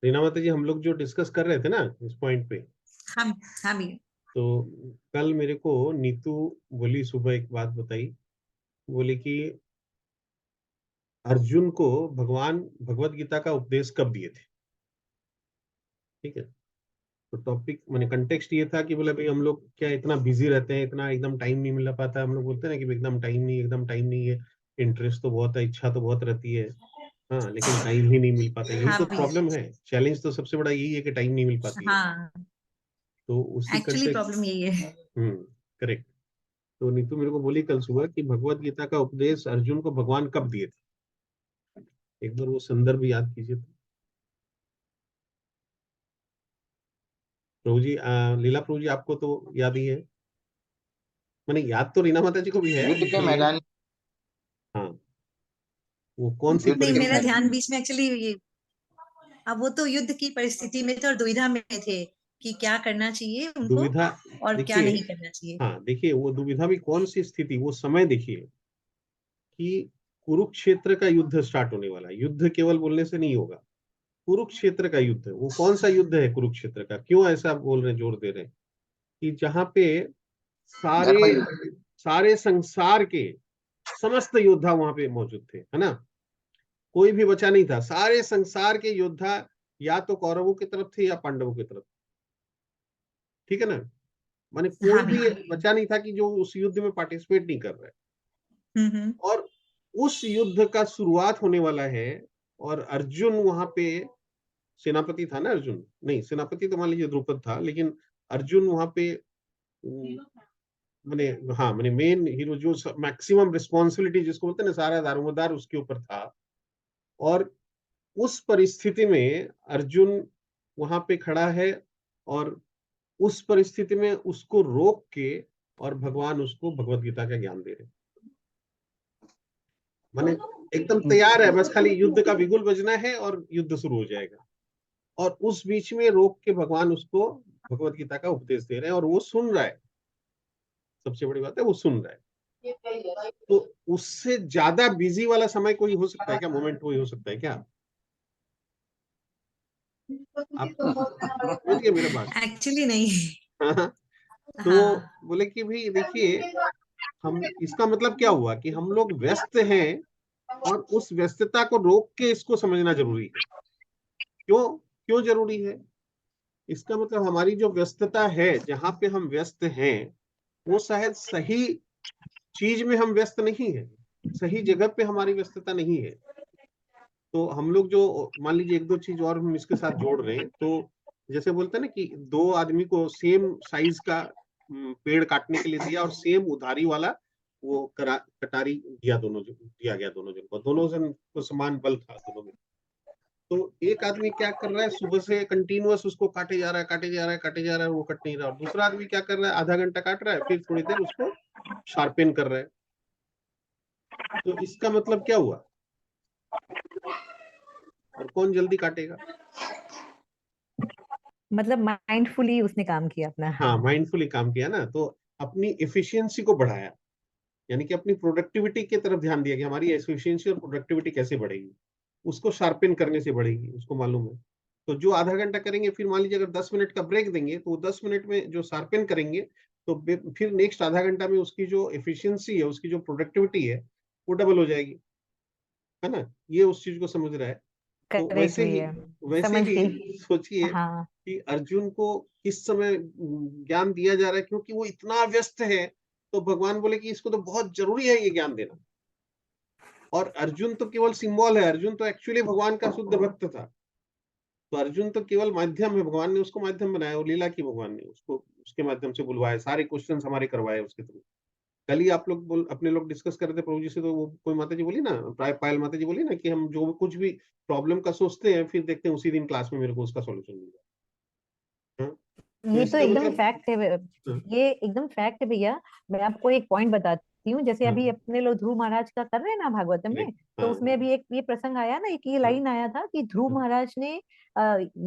रीना माता जी, हम लोग जो डिस्कस कर रहे थे ना इस पॉइंट पे, हाँ हाँ भैया। तो कल मेरे को नीतू बोली, सुबह एक बात बताई, बोली कि अर्जुन को भगवान भगवत गीता का उपदेश कब दिए थे। ठीक है, तो टॉपिक मैंने कंटेक्स्ट ये था कि बोले भाई हम लोग क्या इतना बिजी रहते हैं, इतना एकदम टाइम नहीं मिल पाता। हम लोग बोलते हैं ना कि एकदम टाइम नहीं, एकदम टाइम नहीं है। इंटरेस्ट तो बहुत है, इच्छा तो बहुत रहती है, हाँ, लेकिन टाइम ही नहीं मिल पाता। यही हाँ तो भैया। प्रॉब्लम है। चैलेंज तो सबसे बड़ा यही है कि टाइम नहीं मिल पाती है। हाँ, तो उसी एक्चुअली कंटेक्स्ट, प्रॉब्लम यही है। करेक्ट। तो नीतू मेरे को बोली कल सुबह कि भगवत गीता का उपदेश अर्जुन को भगवान कब दिए थे। एक बार वो संदर्भ याद कीजिए तो। प्रभु जी, लीला प्रभु जी, आपको तो याद ही है। मैंने याद तो रीना माता जी को भी है, युद्ध के लेकिन मैदान, हाँ, वो कौन सी युद्ध नहीं, के मेरा परिस्थिति। ध्यान बीच में एक्चुअली ये, अब वो तो युद्ध की परिस्थिति में थे और दुविधा में थे कि क्या करना चाहिए उनको दुविधा, और क्या देखिए, नहीं करना चाहिए। हाँ देखिए, वो दुविधा भी कौन सी स्थिति, वो समय देखिए कि कुरुक्षेत्र का युद्ध स्टार्ट होने वाला है। युद्ध केवल बोलने से नहीं होगा, कुरुक्षेत्र का युद्ध है। वो कौन सा युद्ध है कुरुक्षेत्र का, क्यों ऐसा बोल रहे हैं, जोर दे रहे हैं कि जहां पे सारे धर्म युद्ध। सारे संसार के समस्त योद्धा वहां पे मौजूद थे, है ना। कोई भी बचा नहीं था, सारे संसार के योद्धा या तो कौरवों की तरफ थे या पांडवों की तरफ। ठीक है ना, माने कोई हाँ भी भैया। बचा नहीं था कि जो उस युद्ध में पार्टिसिपेट नहीं कर रहा है। हम्म। और उस युद्ध का शुरुआत होने वाला है, और अर्जुन वहां पे सेनापति था ना। अर्जुन नहीं, सेनापति तो मान लीजिए द्रुपद था, लेकिन अर्जुन वहां पे मैंने, हाँ मैंने मेन हीरो, जो मैक्सिमम रिस्पॉन्सिबिलिटी जिसको बोलते हैं ना, सारा दारोमदार उसके ऊपर था। और उस परिस्थिति में अर्जुन वहां पे खड़ा है, और उस परिस्थिति में उसको रोक के और भगवान उसको भगवत गीता का ज्ञान दे रहे हैं। माने एकदम तैयार है, बस खाली युद्ध का बिगुल बजना है और युद्ध शुरू हो जाएगा। और उस बीच में रोक के भगवान उसको भगवत गीता का उपदेश दे रहे हैं, और वो सुन रहा है। सबसे बड़ी बात है वो सुन रहा है। तो उससे ज्यादा बिजी वाला समय कोई हो सकता है क्या, मोमेंट कोई हो सकता है क्या? आप समझिए मेरा बात। एक्चुअली नहीं। तो हाँ। बोले कि भाई देखिए, हम, इसका मतलब क्या हुआ कि हम लोग व्यस्त हैं, और उस व्यस्तता को रोक के इसको समझना जरूरी है। क्यों, क्यों जरूरी है? इसका मतलब हमारी जो व्यस्तता है, जहां पे हम व्यस्त हैं, वो शायद सही चीज में हम व्यस्त नहीं है, सही जगह पे हमारी व्यस्तता नहीं है। तो हम लोग जो, मान लीजिए एक दो चीज और हम इसके साथ जोड़ रहे हैं, तो जैसे बोलते हैं ना कि दो आदमी को सेम साइज का पेड़ काटने के लिए दिया, और सेम उधारी वाला वो कटारी दिया, दिया गया दोनों जन को। दोनों जन को समान बल था दोनों में। तो एक आदमी क्या कर रहा है, सुबह से कंटिन्यूअस उसको काटे जा रहा है, काटे जा रहा है, काटे जा रहा है, वो कट नहीं रहा। और दूसरा आदमी क्या कर रहा है, आधा घंटा काट रहा है, फिर थोड़ी देर उसको शार्पेन कर रहा है। तो इसका मतलब क्या हुआ, और कौन जल्दी काटेगा? मतलब माइंडफुली उसने काम किया अपना। हाँ, माइंडफुली काम किया ना, तो अपनी एफिशिएंसी को बढ़ाया। यानी कि अपनी प्रोडक्टिविटी की तरफ ध्यान दिया कि हमारी एफिशिएंसी और प्रोडक्टिविटी कैसे बढ़ेगी। उसको शार्पेन करने से बढ़ेगी, उसको मालूम है। तो जो आधा घंटा करेंगे, फिर मान लीजिए अगर 10 मिनट का ब्रेक देंगे, तो 10 मिनट में जो शार्पेन करेंगे, तो फिर नेक्स्ट आधा घंटा में उसकी जो एफिशिएंसी है, उसकी जो प्रोडक्टिविटी है, वो डबल हो जाएगी, है ना। ये उस चीज को समझ रहा है। तो करेक्ट भैया, वैसे समझ ही गई। सोचिए हाँ। कि अर्जुन को किस समय ज्ञान दिया जा रहा है, क्योंकि वो इतना व्यस्त है। तो भगवान बोले कि इसको तो बहुत जरूरी है ये ज्ञान देना। और अर्जुन तो केवल सिंबल है, अर्जुन तो एक्चुअली भगवान का शुद्ध भक्त था। तो अर्जुन तो केवल माध्यम है, भगवान ने उसको माध्यम बनाया, और लीला की भगवान ने उसको उसके माध्यम से बुलवाया, सारे क्वेश्चंस हमारे करवाए उसके थ्रू। कल ही आप लोग अपने लोग डिस्कस कर रहे थे प्रभु जी से, तो वो कोई माता जी बोली ना, प्राय पायल माता जी बोली ना, कि हम जो कुछ भी प्रॉब्लम का सोचते हैं, फिर देखते हैं उसी दिन क्लास में मेरे को उसका सॉल्यूशन मिल जाए। हाँ? तो ये तो इसका एकदम मतलब, फैक्ट है। हाँ, ये एकदम फैक्ट है भैया। मैं आपको एक पॉइंट बताती हूँ, जैसे हाँ, अभी अपने लोग ध्रुव महाराज का कर रहे हैं ना भागवतम में। करेक्ट, तो हाँ, उसमें हाँ, भी एक ये प्रसंग आया ना, एक ये हाँ, लाइन आया था कि ध्रुव हाँ, महाराज ने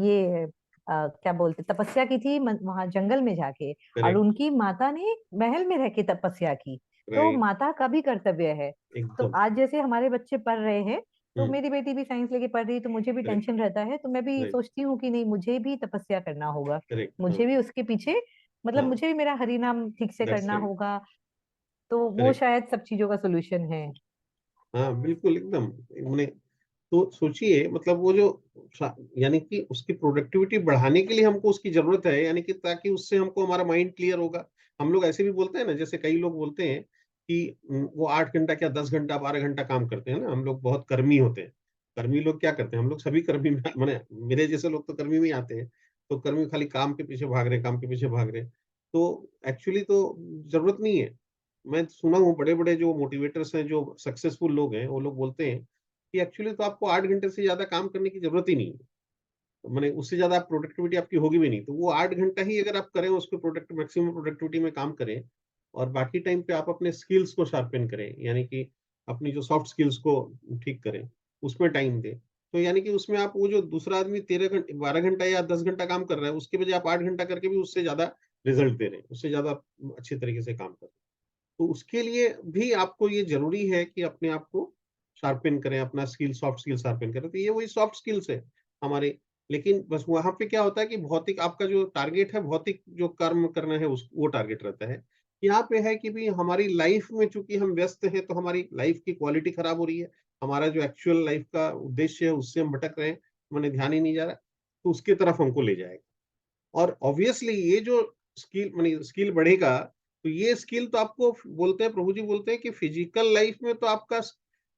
ये क्या बोलते, तपस्या की थी वहां जंगल में जाके, और करेक्ट। उनकी माता ने महल में रह के तपस्या की। तो राइट। माता का भी कर्तव्य है। तो एकदम। आज जैसे हमारे बच्चे पढ़ रहे हैं, तो हम्म। मेरी बेटी भी साइंस लेके पढ़ रही है, तो मुझे भी करेक्ट। टेंशन रहता है, तो मैं भी राइट। सोचती हूँ कि नहीं, मुझे भी तपस्या करना होगा, करेक्ट। हाँ। मुझे भी उसके पीछे, मतलब हाँ। मुझे भी मेरा हरि नाम ठीक से दैट्स करना राइट। होगा। तो वो करेक्ट। शायद सब चीजों का सोल्यूशन है। हाँ बिल्कुल एकदम। मैंने तो सोचिए मतलब वो जो यानी कि उसकी प्रोडक्टिविटी बढ़ाने के लिए हमको उसकी जरूरत है, यानी कि ताकि उससे हमको हमारा माइंड क्लियर होगा। हम लोग ऐसे भी बोलते हैं ना, जैसे कई लोग बोलते हैं कि वो 8 घंटा क्या 10 घंटा 12 घंटा काम करते हैं ना, हम लोग बहुत कर्मी होते हैं। कर्मी लोग क्या करते हैं, हम लोग सभी कर्मी में मैंने मेरे जैसे लोग तो कर्मी में ही आते हैं। तो कर्मी खाली काम के पीछे भाग रहे, काम के पीछे भाग रहे। तो एक्चुअली तो जरूरत नहीं है। मैं सुना हूँ बड़े बड़े जो मोटिवेटर्स हैं, जो सक्सेसफुल लोग हैं, वो लोग बोलते हैं कि एक्चुअली तो आपको 8 घंटे से ज्यादा काम करने की जरूरत ही नहीं है। मैंने उससे ज्यादा आप प्रोडक्टिविटी आपकी होगी भी नहीं, तो वो 8 घंटा ही अगर आप करें, उसको प्रोडक्ट मैक्सिमम प्रोडक्टिविटी में काम करें। और बाकी टाइम पे आप अपने स्किल्स को शार्पेन करें, यानी कि अपनी जो सॉफ्ट स्किल्स को ठीक करें, उसमें टाइम दें। तो यानी कि उसमें आप वो जो दूसरा आदमी 13 घंटे 12 घंटा या 10 घंटा काम कर रहा है, उसके बजाय आप 8 घंटा करके भी उससे ज्यादा रिजल्ट दे रहे हैं, उससे ज्यादा अच्छे तरीके से काम कर रहे हैं। तो उसके लिए भी आपको ये ज़रूरी है कि अपने आप को शार्पेन करें, अपना स्किल सॉफ्ट स्किल शार्पेन करें। तो ये वही सॉफ्ट स्किल्स है हमारे। लेकिन बस वहाँ पे क्या होता है कि भौतिक आपका जो टारगेट है, भौतिक जो कर्म करना है उस वो टारगेट रहता है। यहाँ पे है कि भई हमारी लाइफ में चूँकि हम व्यस्त हैं, तो हमारी लाइफ की क्वालिटी खराब हो रही है। हमारा जो एक्चुअल लाइफ का उद्देश्य है, उससे हम भटक रहे हैं, माने ध्यान ही नहीं जा रहा, तो उसकी तरफ हमको ले जाएगा। और ऑब्वियसली ये जो स्किल माने स्किल बढ़ेगा, तो ये स्किल तो आपको बोलते हैं, प्रभु जी बोलते हैं कि फिजिकल लाइफ में तो आपका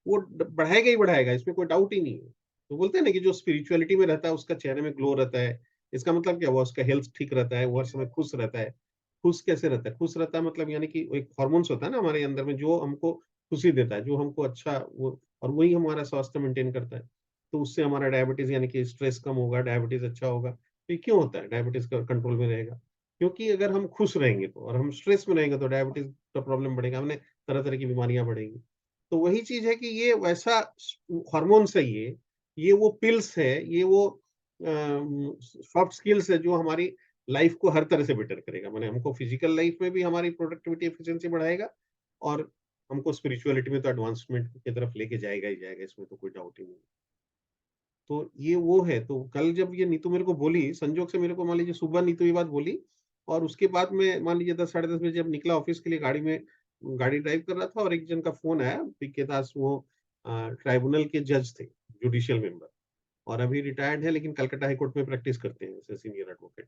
वो बढ़ाएगा ही बढ़ाएगा, इसमें कोई डाउट ही नहीं है। तो बोलते हैं ना कि जो स्पिरिचुअलिटी में रहता है उसका चेहरे में ग्लो रहता है। इसका मतलब क्या हुआ, उसका हेल्थ ठीक रहता है, वो हर समय खुश रहता है। खुश कैसे रहता है, खुश रहता है मतलब यानी कि एक हार्मोन्स होता है ना हमारे अंदर में, जो हमको खुशी देता है, जो हमको अच्छा वो, और वही हमारा स्वास्थ्य मेंटेन करता है। तो उससे हमारा डायबिटीज यानी कि स्ट्रेस कम होगा, डायबिटीज अच्छा होगा। तो ये क्यों होता है, डायबिटीज का कंट्रोल में रहेगा? क्योंकि अगर हम खुश रहेंगे तो, और हम स्ट्रेस में रहेंगे तो डायबिटीज का प्रॉब्लम बढ़ेगा, हमने तरह तरह की बीमारियां बढ़ेंगी। तो वही चीज है कि ये वैसा हार्मोन्स है, ये वो पिल्स है, ये वो सॉफ्ट स्किल्स है जो हमारी लाइफ को हर तरह से बेटर करेगा। माने हमको फिजिकल लाइफ में भी हमारी प्रोडक्टिविटी एफिशिएंसी बढ़ाएगा, और हमको स्पिरिचुअलिटी में तो एडवांसमेंट की तरफ लेके जाएगा ही जाएगा, इसमें तो कोई डाउट ही नहीं। तो ये वो है। तो कल जब ये नीतू मेरे को बोली, संजोग से मेरे को मान लीजिए सुबह नीतू ये बात बोली, और उसके बाद में मान लीजिए 10 साढ़े 10 बजे जब निकला ऑफिस के लिए, गाड़ी में गाड़ी ड्राइव कर रहा था, और एक जन का फोन आया, पीके दास, वो ट्राइब्यूनल के जज थे, जुडिशियल मेंबर, और अभी रिटायर्ड है, लेकिन कलकत्ता हाई कोर्ट में प्रैक्टिस करते हैं एज सीनियर एडवोकेट।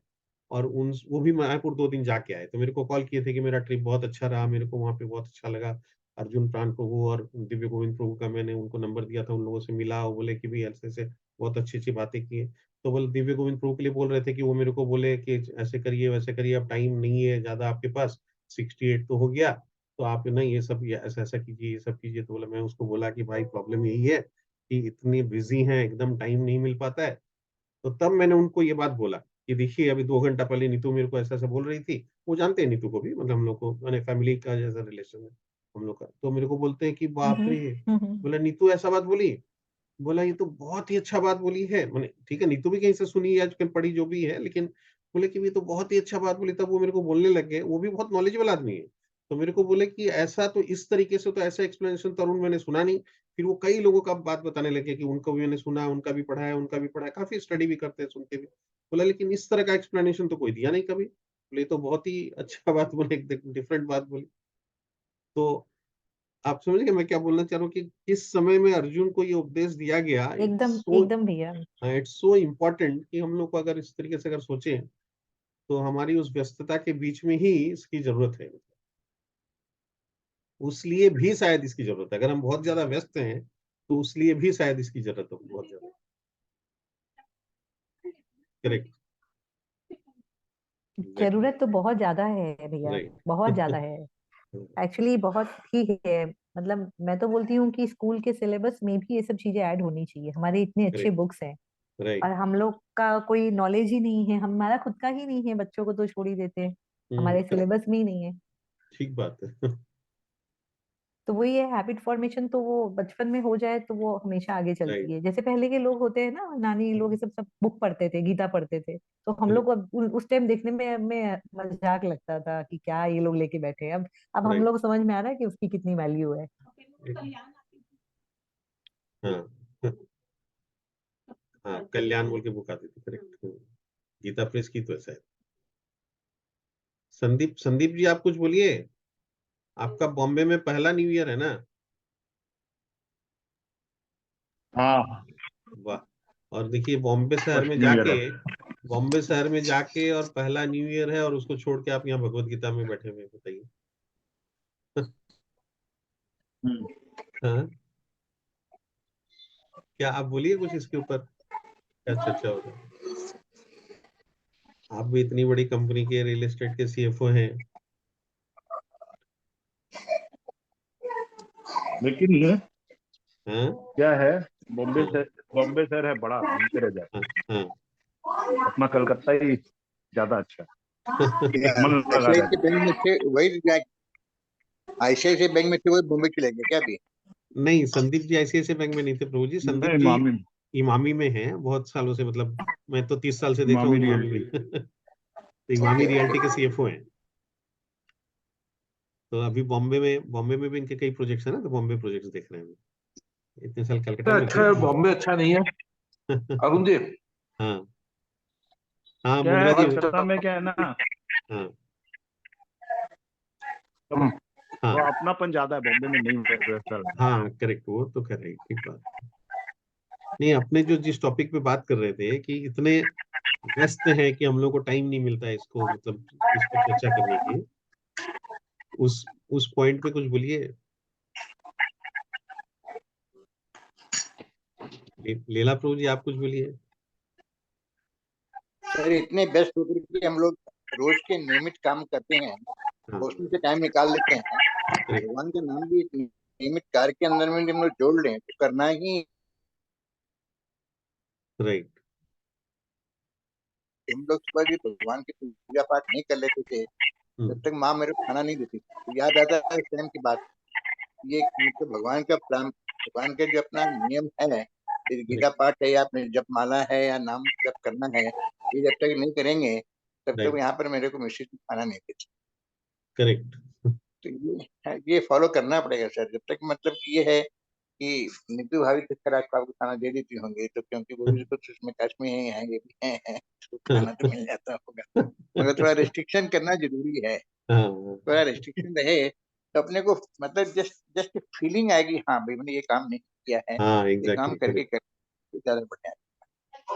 और उन वो भी मायापुर 2 दिन जाके आए, तो मेरे को कॉल किए थे कि मेरा ट्रिप बहुत अच्छा रहा, मेरे को वहाँ पे बहुत अच्छा लगा। अर्जुन प्राण प्रभु और दिव्य गोविंद प्रभु का मैंने उनको नंबर दिया था, उन लोगों से मिला, वो बोले कि भी ऐसे ऐसे बहुत अच्छी अच्छी बातें की है। तो बोले दिव्य गोविंद प्रभु के लिए बोल रहे थे कि वो मेरे को बोले कि ऐसे करिए वैसे करिए, अब टाइम नहीं है ज्यादा आपके पास, 68 तो हो गया, तो आप ना ये सब ये ऐसा ऐसा कीजिए, ये सब कीजिए। तो बोला, मैं उसको बोला कि भाई प्रॉब्लम यही है कि इतनी बिजी हैं, एकदम टाइम नहीं मिल पाता है। तो तब मैंने उनको ये बात बोला कि देखिए अभी 2 घंटा पहले नीतू मेरे को ऐसा ऐसा बोल रही थी। वो जानते हैं नीतू को भी, मतलब हम लोग को मैंने फैमिली का जैसा रिलेशन है हम लोग का। तो मेरे को बोलते हैं कि बाप रे, बोला नीतू ऐसा बात बोली। बोला ये तो बहुत ही अच्छा बात बोली है। मैंने ठीक है, नीतू भी कहीं से सुनी या कहीं पढ़ी जो भी है, लेकिन बोले कि ये तो बहुत ही अच्छा बात बोली। तब वो मेरे को बोलने लग गए, वो भी बहुत नॉलेजेबल आदमी है। तो मेरे को बोले कि ऐसा तो इस तरीके से तो ऐसा एक्सप्लेनेशन तो अरुण मैंने सुना नहीं। फिर वो कई लोगों का बात बताने लगे कि उनको भी मैंने सुना, उनका भी पढ़ा है, उनका भी पढ़ा है, काफी स्टडी भी करते हैं, सुनते भी। बोला लेकिन इस तरह का एक्सप्लेनेशन तो कोई दिया नहीं कभी। बोले ये तो बहुत ही अच्छा बात बोले, एक डिफरेंट बात बोली। तो आप समझ गए मैं क्या बोलना चाह रहा हूँ कि किस समय में अर्जुन को ये उपदेश दिया गया। एकदम सो एकदम भैया। इट्स सो इम्पोर्टेंट कि हम लोग को अगर इस तरीके से अगर सोचें, तो हमारी उस व्यस्तता के बीच में ही इसकी जरूरत है। उसलिए भी शायद इसकी जरूरत है, अगर हम बहुत ज्यादा व्यस्त हैं तो उसलिए भी शायद इसकी जरूरत हो बहुत ज्यादा। करेक्ट। एग्जैक्टली। जरूरत तो बहुत ज्यादा है भैया, राइट। बहुत ज्यादा है। एक्चुअली बहुत ही है। मतलब मैं तो बोलती हूँ कि स्कूल के सिलेबस में भी ये सब चीजें ऐड होनी चाहिए, हमारे इतने अच्छे करेक्ट। बुक्स हैं, और राइट। हम लोग का कोई नॉलेज ही नहीं है, हमारा खुद का ही नहीं है, बच्चों को तो छोड़ ही देते हैं, हमारे हम्म। सिलेबस में ही नहीं है। ठीक बात है। तो वही है, हैबिट फॉर्मेशन तो वो बचपन में हो जाए तो वो हमेशा आगे चलती है। जैसे पहले के लोग होते हैं ना, नानी लोग ये सब सब बुक पढ़ते थे, गीता पढ़ते थे, तो हम लोग उस टाइम देखने में हमें मजाक लगता था कि क्या ये लोग लेके बैठे हैं। अब हम राइट। लोग समझ में आ रहा है कि उसकी कितनी वैल्यू है। हाँ हाँ, कल्याण बोल के बुक आती थी, करेक्ट। गीता प्रेस की तो ऐसा है। संदीप, संदीप जी आप कुछ बोलिए। आपका बॉम्बे में पहला न्यू ईयर है ना? हाँ, वाह। और देखिए बॉम्बे शहर फर्स्ट में न्यू ईयर जाके, है। बॉम्बे शहर में जाके और पहला न्यू ईयर है और उसको छोड़ के आप यहाँ भगवत गीता में बैठे हुए हैं, बताइए। हम्म। हाँ, क्या आप बोलिए कुछ इसके ऊपर, क्या चर्चा हो रहा है? आप भी इतनी बड़ी कंपनी के रियल एस्टेट के सीएफओ हैं। लेकिन हाँ क्या है, बॉम्बे हाँ से, बॉम्बे शहर है बड़ा भयंकर है हाँ ज्यादा। हाँ। अपना कलकत्ता ही ज्यादा अच्छा है, मन लगा आईसीआईसी रहता बैंक में थे वही, आईसीआईसी बैंक में थे वही मुंबई चले गए क्या अभी? नहीं, संदीप जी आईसीआईसीआई बैंक में नहीं थे प्रभु जी। है। संदीप नहीं, जी मामी, इमामी में हैं बहुत सालों से, मतलब मैं तो 30 साल से देख रहा हूँ मामी इमामी रियल्टी। में। तो ओके इमामी ओके। रियल्टी के सीएफओ हैं। तो अभी बॉम्बे में भी इनके कई प्रोजेक्ट्स हैं ना, तो बॉम्बे प्रोजेक्ट्स देख रहे हैं अभी। इतने साल कलकत्ता में अच्छा थे। है, बॉम्बे अच्छा नहीं है अरुण जी। हाँ हाँ, क्या है मुंद्रा जी। बहुत कलकत्ता में, क्या है ना, हाँ ज्यादा हाँ वो अपनापन ज्यादा है, बॉम्बे में नहीं वैसा है। हाँ, करेक्ट, वो तो कर रही ठीक बात। नहीं, अपने जो जिस टॉपिक पे बात कर रहे थे कि इतने व्यस्त हैं कि हम लोग को टाइम नहीं मिलता है इसको, मतलब इस पे चर्चा करने की, उस पॉइंट पे कुछ बोलिए। लेला प्रभु जी आप कुछ बोलिए। सर इतने व्यस्त होकर के हम लोग रोज के नियमित काम करते हैं, हाँ, उसमें से टाइम निकाल लेते हैं। करेक्ट। भगवान का नाम भी एक नियमित कार्य के अंदर में जब हम लोग जोड़ लें तो करना ही। राइट। हम लोग सुबह भी भगवान की पूजा पाठ नहीं कर लेते थे जब तक माँ मेरे को खाना नहीं देती थी। तो याद आता है उस टाइम की बात। ये मतलब भगवान का प्राण, भगवान का जो अपना नियम है, यदि गीता करेक्ट। पाठ है या अपने जप माला है या नाम जप करना है, ये जब तक नहीं करेंगे तब तक राइट। यहाँ पर मेरे को मिश्रित खाना नहीं देते। करेक्ट। तो ये फॉलो करना पड़ेगा सर। जब तक मतलब ये है कि नीतू भाभी किस तरह का आपको खाना दे देती होंगी, तो क्योंकि वो भी कुछ उसमें टच में ही है, ये भी है तो खाना तो मिल जाता होगा। मगर थोड़ा रिस्ट्रिक्शन करना जरूरी है। हाँ थोड़ा रिस्ट्रिक्शन रहे तो अपने को मतलब जस्ट जस्ट फीलिंग आएगी, हाँ भाई मैंने ये काम नहीं किया है, हाँ, ये काम एग्जैक्टली, करके करेक्ट। करके ज्यादा बढ़िया।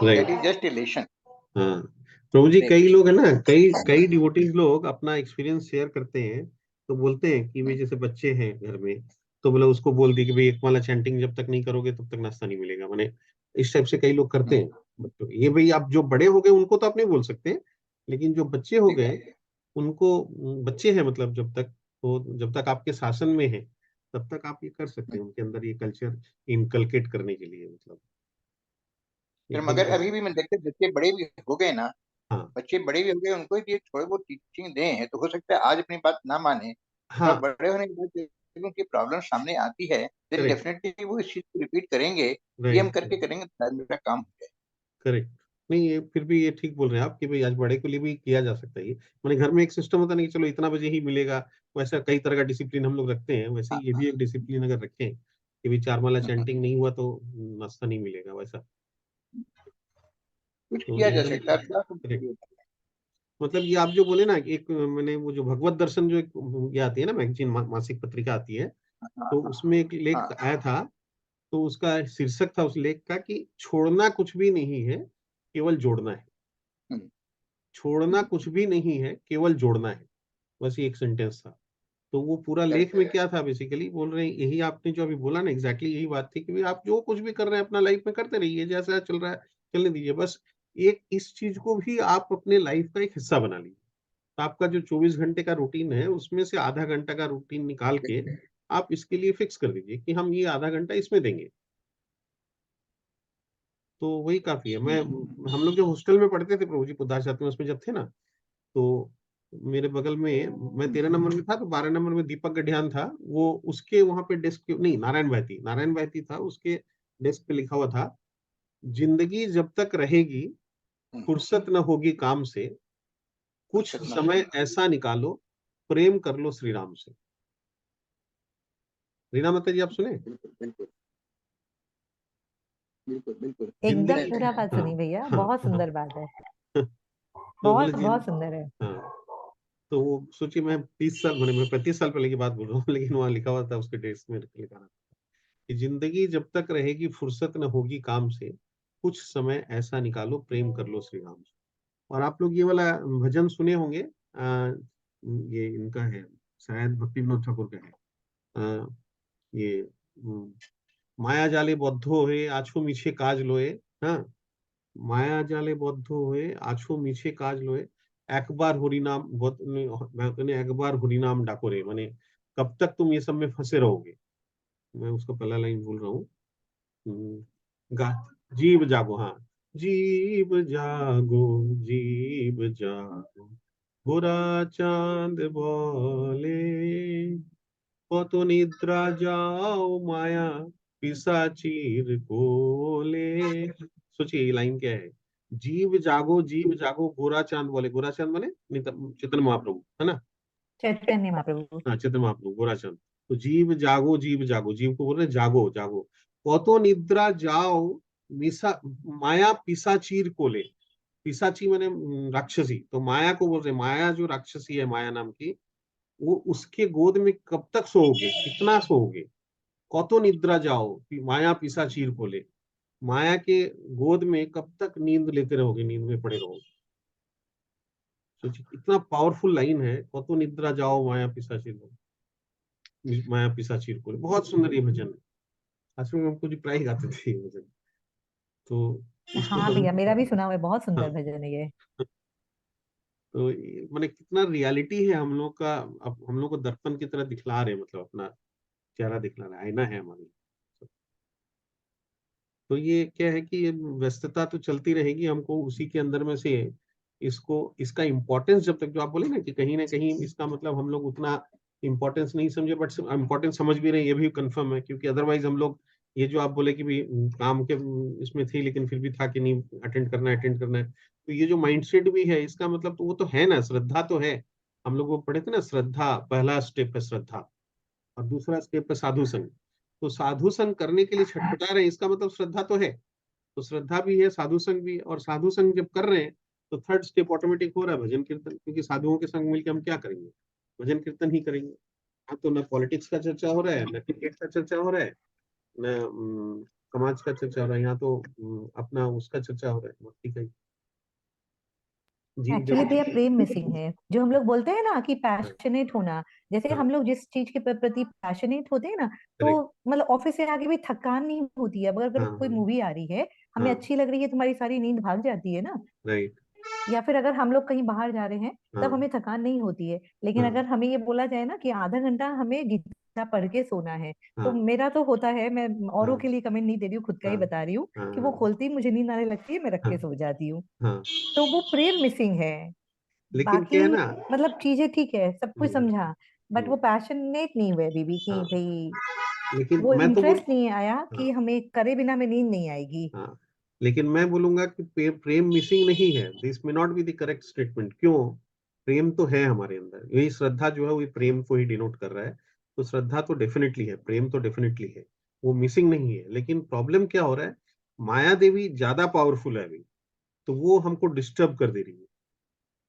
That right. Is just elation. हाँ प्रभु जी, कई लोग है ना, कई कई डिवोटीज लोग अपना एक्सपीरियंस शेयर करते हैं, तो बोलते हैं कि भाई जैसे बच्चे हैं घर में, तो बोले उसको बोल दी कि भाई एक माला चैंटिंग जब तक नहीं करोगे तब तक नाश्ता नहीं मिलेगा, माने इस टाइप से कई लोग करते हैं बच्चों को। ये भाई आप जो बड़े हो गए उनको तो आप नहीं बोल सकते, लेकिन जो बच्चे हो गए उनको, बच्चे हैं मतलब जब तक, तो जब तक आपके शासन में है तब तक आप ये कर सकते हैं उनके अंदर ये कल्चर इनकलकेट करने के लिए, मतलब फिर एकदम मगर कर। अभी भी मैं देखते बच्चे बड़े भी हो गए ना, हाँ बच्चे बड़े भी हो गए, उनको ये थोड़े बहुत टीचिंग दें तो हो सकता है आज अपनी बात ना माने, हाँ, पर बड़े होने के बाद जब उनकी प्रॉब्लम सामने आती है देन करेक्ट। डेफिनेटली वो इस चीज को रिपीट करेंगे। ये हम राइट। करके करेंगे तो शायद मेरा काम हो जाए। करेक्ट। नहीं, ये फिर भी ये ठीक बोल रहे हैं आप कि भाई आज बड़े के लिए भी किया जा सकता है ये, मैंने घर में एक सिस्टम होता नहीं कि चलो इतना बजे ही मिलेगा, वैसा कई तरह का डिसिप्लिन हम लोग रखते हैं, वैसे हाँ ही ये भी हाँ। एक डिसिप्लिन अगर रखें कि भाई चार माला हम्म। चैंटिंग नहीं हुआ तो नाश्ता नहीं मिलेगा, वैसा कुछ तो किया जा एकदम सकता है थोड़ा सा करेक्ट। जरूरी मतलब ये आप जो बोले ना, एक मैंने वो जो भगवत दर्शन जो एक ये आती है ना मैगजीन, मासिक पत्रिका आती है, है। हाँ तो हाँ उसमें एक लेख हाँ। आया था, तो उसका शीर्षक था उस लेख का कि छोड़ना कुछ भी नहीं है, केवल जोड़ना है। हम्म, छोड़ना कुछ भी नहीं है, केवल जोड़ना है, बस ये एक सेंटेंस था। तो वो पूरा लेख करेक्ट। में क्या था, बेसिकली बोल रहे हैं यही आपने जो अभी बोला ना, एग्जैक्टली यही बात थी कि भाई आप जो कुछ भी कर रहे हैं अपना लाइफ में करते रहिए, जैसा चल रहा है चलने दीजिए, बस एक इस चीज को भी आप अपने लाइफ का एक हिस्सा बना लीजिए। तो आपका जो 24 घंटे का रूटीन है उसमें से आधा घंटा का रूटीन निकाल के आप इसके लिए फिक्स कर दीजिए कि हम ये आधा घंटा इसमें देंगे, तो वही काफी है। मैं, हम लोग जो हॉस्टल में पढ़ते थे प्रभु जी, बुद्धाश्रम में, उसमें जब थे ना, तो मेरे बगल में, मैं 13 नंबर में था तो 12 नंबर में दीपक गढ़ियान था, वो उसके वहां पे डेस्क, नहीं नारायण बहती था, उसके डेस्क पे लिखा हुआ था, जिंदगी जब तक रहेगी फुर्सत न होगी काम से, कुछ समय ऐसा निकालो प्रेम कर लो श्री राम से। रीना माता जी आप सुने? बिल्कुल बिल्कुल बिल्कुल बिल्कुल। एकदम जिंदगी, पूरा बात हाँ सुनी भैया, हाँ बहुत हाँ, सुंदर बात है, तो बोले बहुत सुंदर है। हाँ, तो वो सोचिए, मैं 30 साल, मैं 35 साल पहले की बात बोल रहा हूँ, लेकिन वहां लिखा हुआ था, उसके डेस्क में लिखा था कि जिंदगी जब तक रहेगी फुर्सत न होगी काम से, कुछ समय ऐसा निकालो प्रेम कर लो श्री राम से। और आप लोग ये वाला भजन सुने होंगे, ये इनका है, शायद भक्ति विनोद ठाकुर का है, आ, ये माया जाले बद्ध होए आछो मीछे काज लोए। हाँ, माया जाले बद्ध होए आछो मीछे काज लोए, एक बार हरि नाम एक बार हरि नाम डाको रे, माने कब तक तुम ये सब में फंसे रहोगे। मैं उसका पहला लाइन बोल रहा हूँ। गा जीव जागो, हाँ, जीव जागो जीव जागो, बुरा चांद बोले, কত নিদ্রা जाओ माया पिशाचीर कोले। सोचिए ये लाइन क्या है, जीव जागो गोरा चांद बोले, गोरा चांद माने चैतन्य महाप्रभु है ना, चैतन्य महाप्रभु। हाँ चैतन्य महाप्रभु गोरा चांद। तो जीव जागो, जीव को बोल रहे हैं जागो जागो, कतो निद्रा जाओ मिसा माया पिशाचीर कोले, पिशाची माने राक्षसी, तो माया को बोल रहे हैं, माया जो राक्षसी है माया नाम की, वो उसके गोद में कब तक सोओगे, कितना सोओगे, कतो निद्रा जाओ माया पिशाचीर कोले, माया के गोद में कब तक नींद लेते रहोगे, नींद में पड़े रहोगे। सोचिए कितना पावरफुल लाइन है, कतो निद्रा जाओ माया पिशाचीर कोले, बहुत सुंदर ये भजन है। असल में हमको जी प्राय गाते थे ये भजन, तो इसको हाँ भैया, मेरा हम, भी सुना हुआ है, बहुत सुंदर हाँ, भजन है ये। तो माने कितना रियलिटी है हम लोग का, अब हम लोग को दर्पण की तरह दिखला रहे हैं, मतलब अपना चेहरा दिखला रहा है, आईना है हमारे लिए। तो ये क्या है कि ये व्यस्तता तो चलती रहेगी, हमको उसी के अंदर में से इसको, इसका इम्पोर्टेंस, जब तक, जो आप बोले ना कहीं इसका मतलब हम लोग उतना इम्पोर्टेंस नहीं समझे, बट इम्पोर्टेंस समझ भी रहे हैं, ये भी कंफर्म है, क्योंकि अदरवाइज हम लोग, ये जो आप बोले कि भी काम के इसमें थी लेकिन फिर भी था कि नहीं अटेंड करना है, तो ये जो माइंडसेट भी है, इसका मतलब तो वो तो है ना, श्रद्धा तो है। हम लोग वो पढ़े थे ना, श्रद्धा पहला स्टेप है श्रद्धा, और दूसरा स्टेप है साधु संग। तो साधु संग करने के लिए छटपटा रहे हैं, इसका मतलब श्रद्धा तो है, तो श्रद्धा भी है, साधु संग भी है, और साधु संग जब कर रहे हैं तो थर्ड स्टेप ऑटोमेटिक हो रहा है भजन कीर्तन, क्योंकि साधुओं के संग मिलकर हम क्या करेंगे, भजन कीर्तन ही करेंगे। हाँ, तो न पॉलिटिक्स का चर्चा हो रहा है, न क्रिकेट का चर्चा हो रहा है, न समाज का चर्चा हो रहा है, यहाँ तो अपना उसका चर्चा हो रहा है, भक्ति का ही। जीव एक्चुअली भैया जगत। प्रेम मिसिंग है, जो हम लोग बोलते हैं ना कि हाँ पैशनेट होना, जैसे हाँ, हम लोग जिस चीज के प्रति पैशनेट होते हैं ना, तो करेक्ट, मतलब ऑफिस से आगे भी थकान नहीं होती है। अगर हाँ कोई हाँ मूवी आ रही है, हमें हाँ, अच्छी लग रही है, तुम्हारी सारी नींद भाग जाती है ना। राइट, या फिर अगर हम लोग कहीं बाहर जा रहे हैं, तब हाँ हमें थकान नहीं होती है। लेकिन हाँ अगर हमें ये बोला जाए ना कि आधा घंटा हमें गीता पढ़ के सोना है, तो हाँ मेरा तो होता है, मैं औरों हाँ के लिए कमेंट नहीं दे रही हूँ, खुद का हाँ ही बता रही हूँ, कि वो हाँ खोलती ही मुझे नींद आने लगती है, मैं रख हाँ के सो जाती हूँ। हाँ, तो वो प्रेम मिसिंग है। लेकिन क्या बाकी है ना, मतलब चीजें ठीक है, सब कुछ हम्म, समझा, बट हम्म, वो पैशनेट नहीं हुए अभी भी, कि हाँ, भाई लेकिन वो मैं तो बोल, इंटरेस्ट नहीं आया हाँ कि हमें करे बिना में नींद नहीं आएगी। हाँ, लेकिन मैं बोलूंगा कि प्रेम मिसिंग नहीं है, this may not be the correct statement. क्यों? प्रेम तो है हमारे अंदर, यही श्रद्धा जो है वो प्रेम को ही डिनोट कर रहा है, तो श्रद्धा तो डेफिनेटली है, प्रेम तो डेफिनेटली है, वो मिसिंग नहीं है। लेकिन प्रॉब्लम क्या हो रहा है, माया देवी ज्यादा पावरफुल है अभी, तो वो हमको डिस्टर्ब कर दे रही है।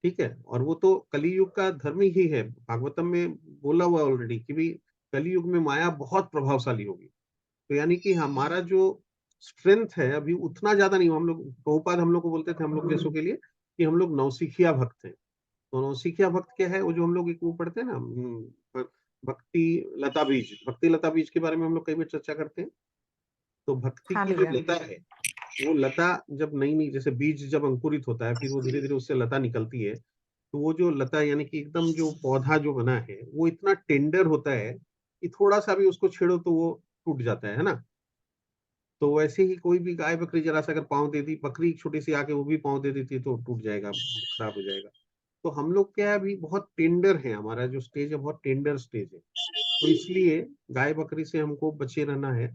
ठीक है, और वो तो कली युग का धर्म ही है, भागवतम में बोला हुआ ऑलरेडी कि भी कली युग में माया बहुत प्रभावशाली होगी। तो यानी कि हमारा जो स्ट्रेंथ है अभी उतना ज्यादा नहीं, हम लोग प्रभुपाद हम लोग को बोलते थे, हम लोग जैसों के लिए, कि हम लोग नौसिखिया भक्त हैं। तो नौसिखिया भक्त क्या है, वो जो हम लोग एक वो पढ़ते हैं ना, भक्ति लता बीज के बारे में हम लोग कई बार चर्चा करते हैं। तो भक्ति हाँ की जो भैया। लता है, वो लता जब नई नई, जैसे बीज जब अंकुरित होता है, फिर वो धीरे धीरे उससे लता निकलती है, तो वो जो लता यानी कि एकदम जो पौधा जो बना है वो इतना टेंडर होता है कि थोड़ा सा भी उसको छेड़ो तो वो टूट जाता है ना। तो वैसे ही कोई भी गाय बकरी जरा सा अगर पाँव दे दी, बकरी छोटी सी आके वो भी पाँव दे देती है तो टूट जाएगा, खराब हो जाएगा। तो हम लोग क्या है, अभी बहुत टेंडर है, हमारा जो स्टेज है बहुत टेंडर स्टेज है, तो इसलिए गाय बकरी से हमको बचे रहना है।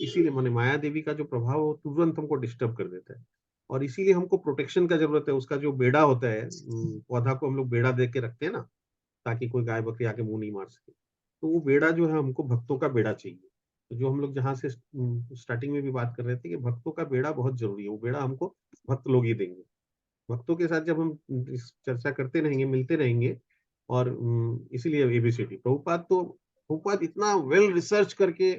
इसीलिए माने माया देवी का जो प्रभाव है, वो तुरंत हमको डिस्टर्ब कर देता है, और इसीलिए हमको प्रोटेक्शन का जरूरत है। उसका जो बेड़ा होता है, पौधा को हम लोग बेड़ा दे के रखते हैं ना, ताकि कोई गाय बकरी आके मुंह नहीं मार सके। तो वो बेड़ा जो है, हमको भक्तों का बेड़ा चाहिए। तो जो हम लोग जहाँ से स्टार्टिंग में भी बात कर रहे थे कि भक्तों का बेड़ा बहुत जरूरी है, वो बेड़ा हमको भक्त लोग ही देंगे। भक्तों के साथ जब हम इस चर्चा करते रहेंगे, मिलते रहेंगे, और इसीलिए एबीसीडी प्रभुपाद इतना वेल रिसर्च करके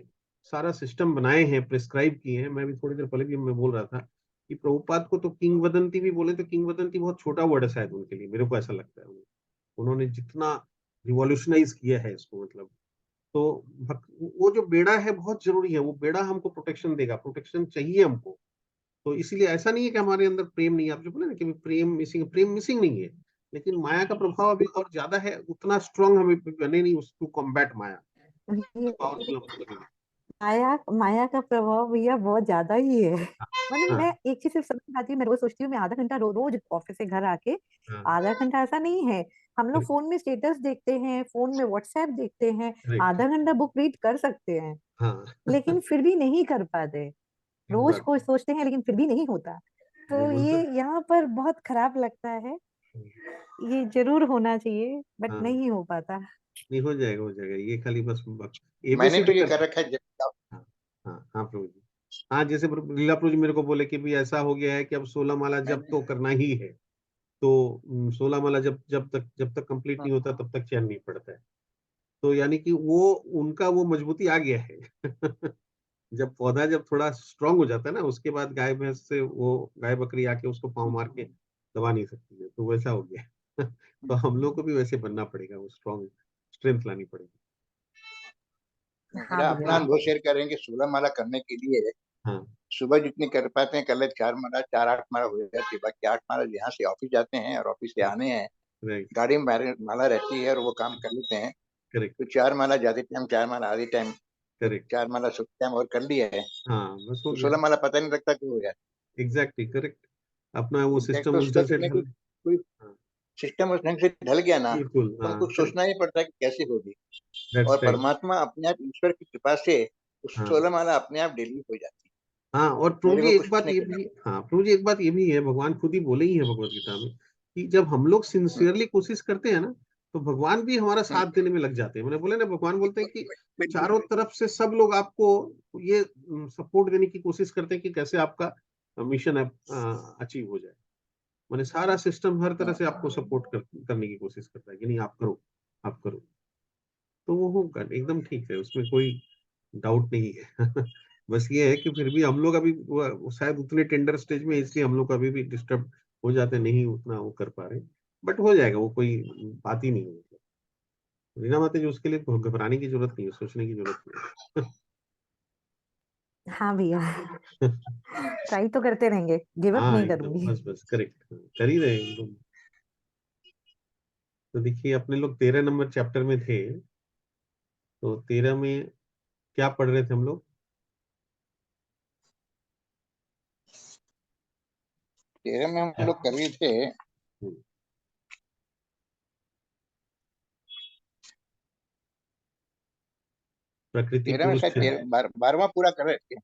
सारा सिस्टम बनाए हैं, प्रिस्क्राइब किए हैं। मैं भी थोड़ी देर पहले भी मैं बोल रहा था कि प्रभुपाद को तो किंगवदंती भी बोले, तो किंगवदंती बहुत छोटा वर्ड है शायद उनके लिए, मेरे को ऐसा लगता है। उन्होंने जितना रिवॉल्यूशनाइज किया है इसको, मतलब, तो वो जो बेड़ा है बहुत जरूरी है। वो बेड़ा हमको प्रोटेक्शन देगा, प्रोटेक्शन चाहिए हमको। तो इसीलिए ऐसा नहीं है कि हमारे अंदर प्रेम नहीं है। आप जो बोले ना कि प्रेम मिसिंग नहीं है, लेकिन माया का प्रभाव अभी और ज्यादा है, उतना स्ट्रांग हमें बने नहीं टू कॉम्बैट माया, ये पावरफुल हमको लगेगा। माया माया का प्रभाव भैया बहुत ज्यादा ही है। मतलब हाँ मैं एक चीज सिर्फ समझ आती है, मैं रोज सोचती हूँ, मैं आधा घंटा रोज ऑफिस से घर आके, हाँ, आधा घंटा ऐसा नहीं है, हम लोग फोन में स्टेटस देखते हैं, फोन में व्हाट्सएप देखते हैं, करेक्ट, आधा घंटा बुक रीड कर सकते हैं, हाँ। लेकिन फिर भी नहीं कर पाते। एक रोज बात को सोचते हैं लेकिन फिर भी नहीं होता। तो बिल्कुल ये सर। यहाँ पर बहुत खराब लगता है। ये जरूर होना चाहिए बट हाँ, नहीं हो पाता। नहीं, हो जाएगा, हो जाएगा। ये खाली बस मैंने तो एबीसीडी ये कर। कर रखा है जब हाँ, हाँ, हाँ प्रभु जी। हाँ, जैसे लीला प्रभु जी मेरे को बोले कि भी ऐसा हो गया है कि अब 16 माला जब तो करना ही है। तो 16 माला जब तक कंप्लीट नहीं होता तब तक चैन नहीं पड़ता है। तो यानी कि वो उनका वो मजबूती आ गया है। जब पौधा जब थोड़ा स्ट्रांग हो जाता है ना, उसके बाद गाय भैंस से वो गाय बकरी आके उसको पाँव मार के दबा नहीं सकती है, तो वैसा हो गया। तो हम लोग को भी वैसे बनना पड़ेगा, वो स्ट्रांग स्ट्रेंथ लानी पड़ेगी। हाँ मेरा अपना भैया। अनुभव शेयर करेंगे। 16 माला करने के लिए हाँ, सुबह जितनी कर पाते हैं कर ले, 4 माला 4 8 माला हो जाती है। बाकी 8 माला यहाँ से ऑफिस जाते हैं और ऑफिस से आने हैं, राइट, गाड़ी में माला रहती है और वो काम कर लेते हैं। करेक्ट, तो 4 माला जाते टाइम, 4 माला आधे टाइम, करेक्ट। 4 माला सुबह टाइम और कर लिया है, हाँ, बस हो तो गया। 16 माला पता नहीं लगता क्यों हो जाता एग्जैक्टली, करेक्ट। अपना वो है। सिस्टम तो उस उसका ढंग से करने की ढल। कोई हाँ, सिस्टम उस ढंग से ढल गया ना, बिल्कुल, तो हाँ, हमको सोचना ही पड़ता है कि कैसे होगी। दैट्स और राइट। परमात्मा अपने आप, ईश्वर की कृपा से उस हाँ, 16 माला अपने आप डिलीट हो जाती हाँ, और है। प्रभु मेरे जी को एक कुछ बात नहीं ये करना भी, हाँ प्रभु जी एक बात ये भी है, भगवान खुद ही बोले ही है भगवत गीता में कि जब हम लोग पड़ता। सिंसियरली कोशिश करते हैं ना, तो भगवान भी हमारा साथ देने में लग जाते हैं। मैंने बोले ना, भगवान बोलते हैं कि बिल्कुल चारों तरफ से सब लोग आपको ये सपोर्ट देने की कोशिश करते हैं कि कैसे आपका मिशन अचीव हो जाए। मैंने सारा सिस्टम हर तरह से आपको करने की कोशिश करता है कि नहीं, आप करो, आप करो। तो वो होगा एकदम ठीक है, उसमें कोई डाउट नहीं है। बस ये है कि फिर भी हम लोग अभी वो शायद उतने टेंडर स्टेज में, इसलिए हम लोग अभी भी डिस्टर्ब हो जाते, नहीं उतना वो कर पा रहे। बट हो जाएगा, वो कोई बात ही नहीं है, मतलब रीना माता जी, उसके लिए घबराने की जरूरत नहीं है, सोचने की जरूरत नहीं हाँ भैया। है। ट्राई तो करते रहेंगे, गिव अप हाँ, नहीं एकदम, करूंगी। बस बस करेक्ट, कर ही रहे हैं एकदम। तो देखिए, अपने लोग 13 नंबर चैप्टर में थे। तो 13 में क्या पढ़ रहे थे हम लोग? 13 में हम लोग कर रहे थे, हम्म, प्रकृति 13 में पुरुष शायद थे। 12वां पूरा कर रहे थे।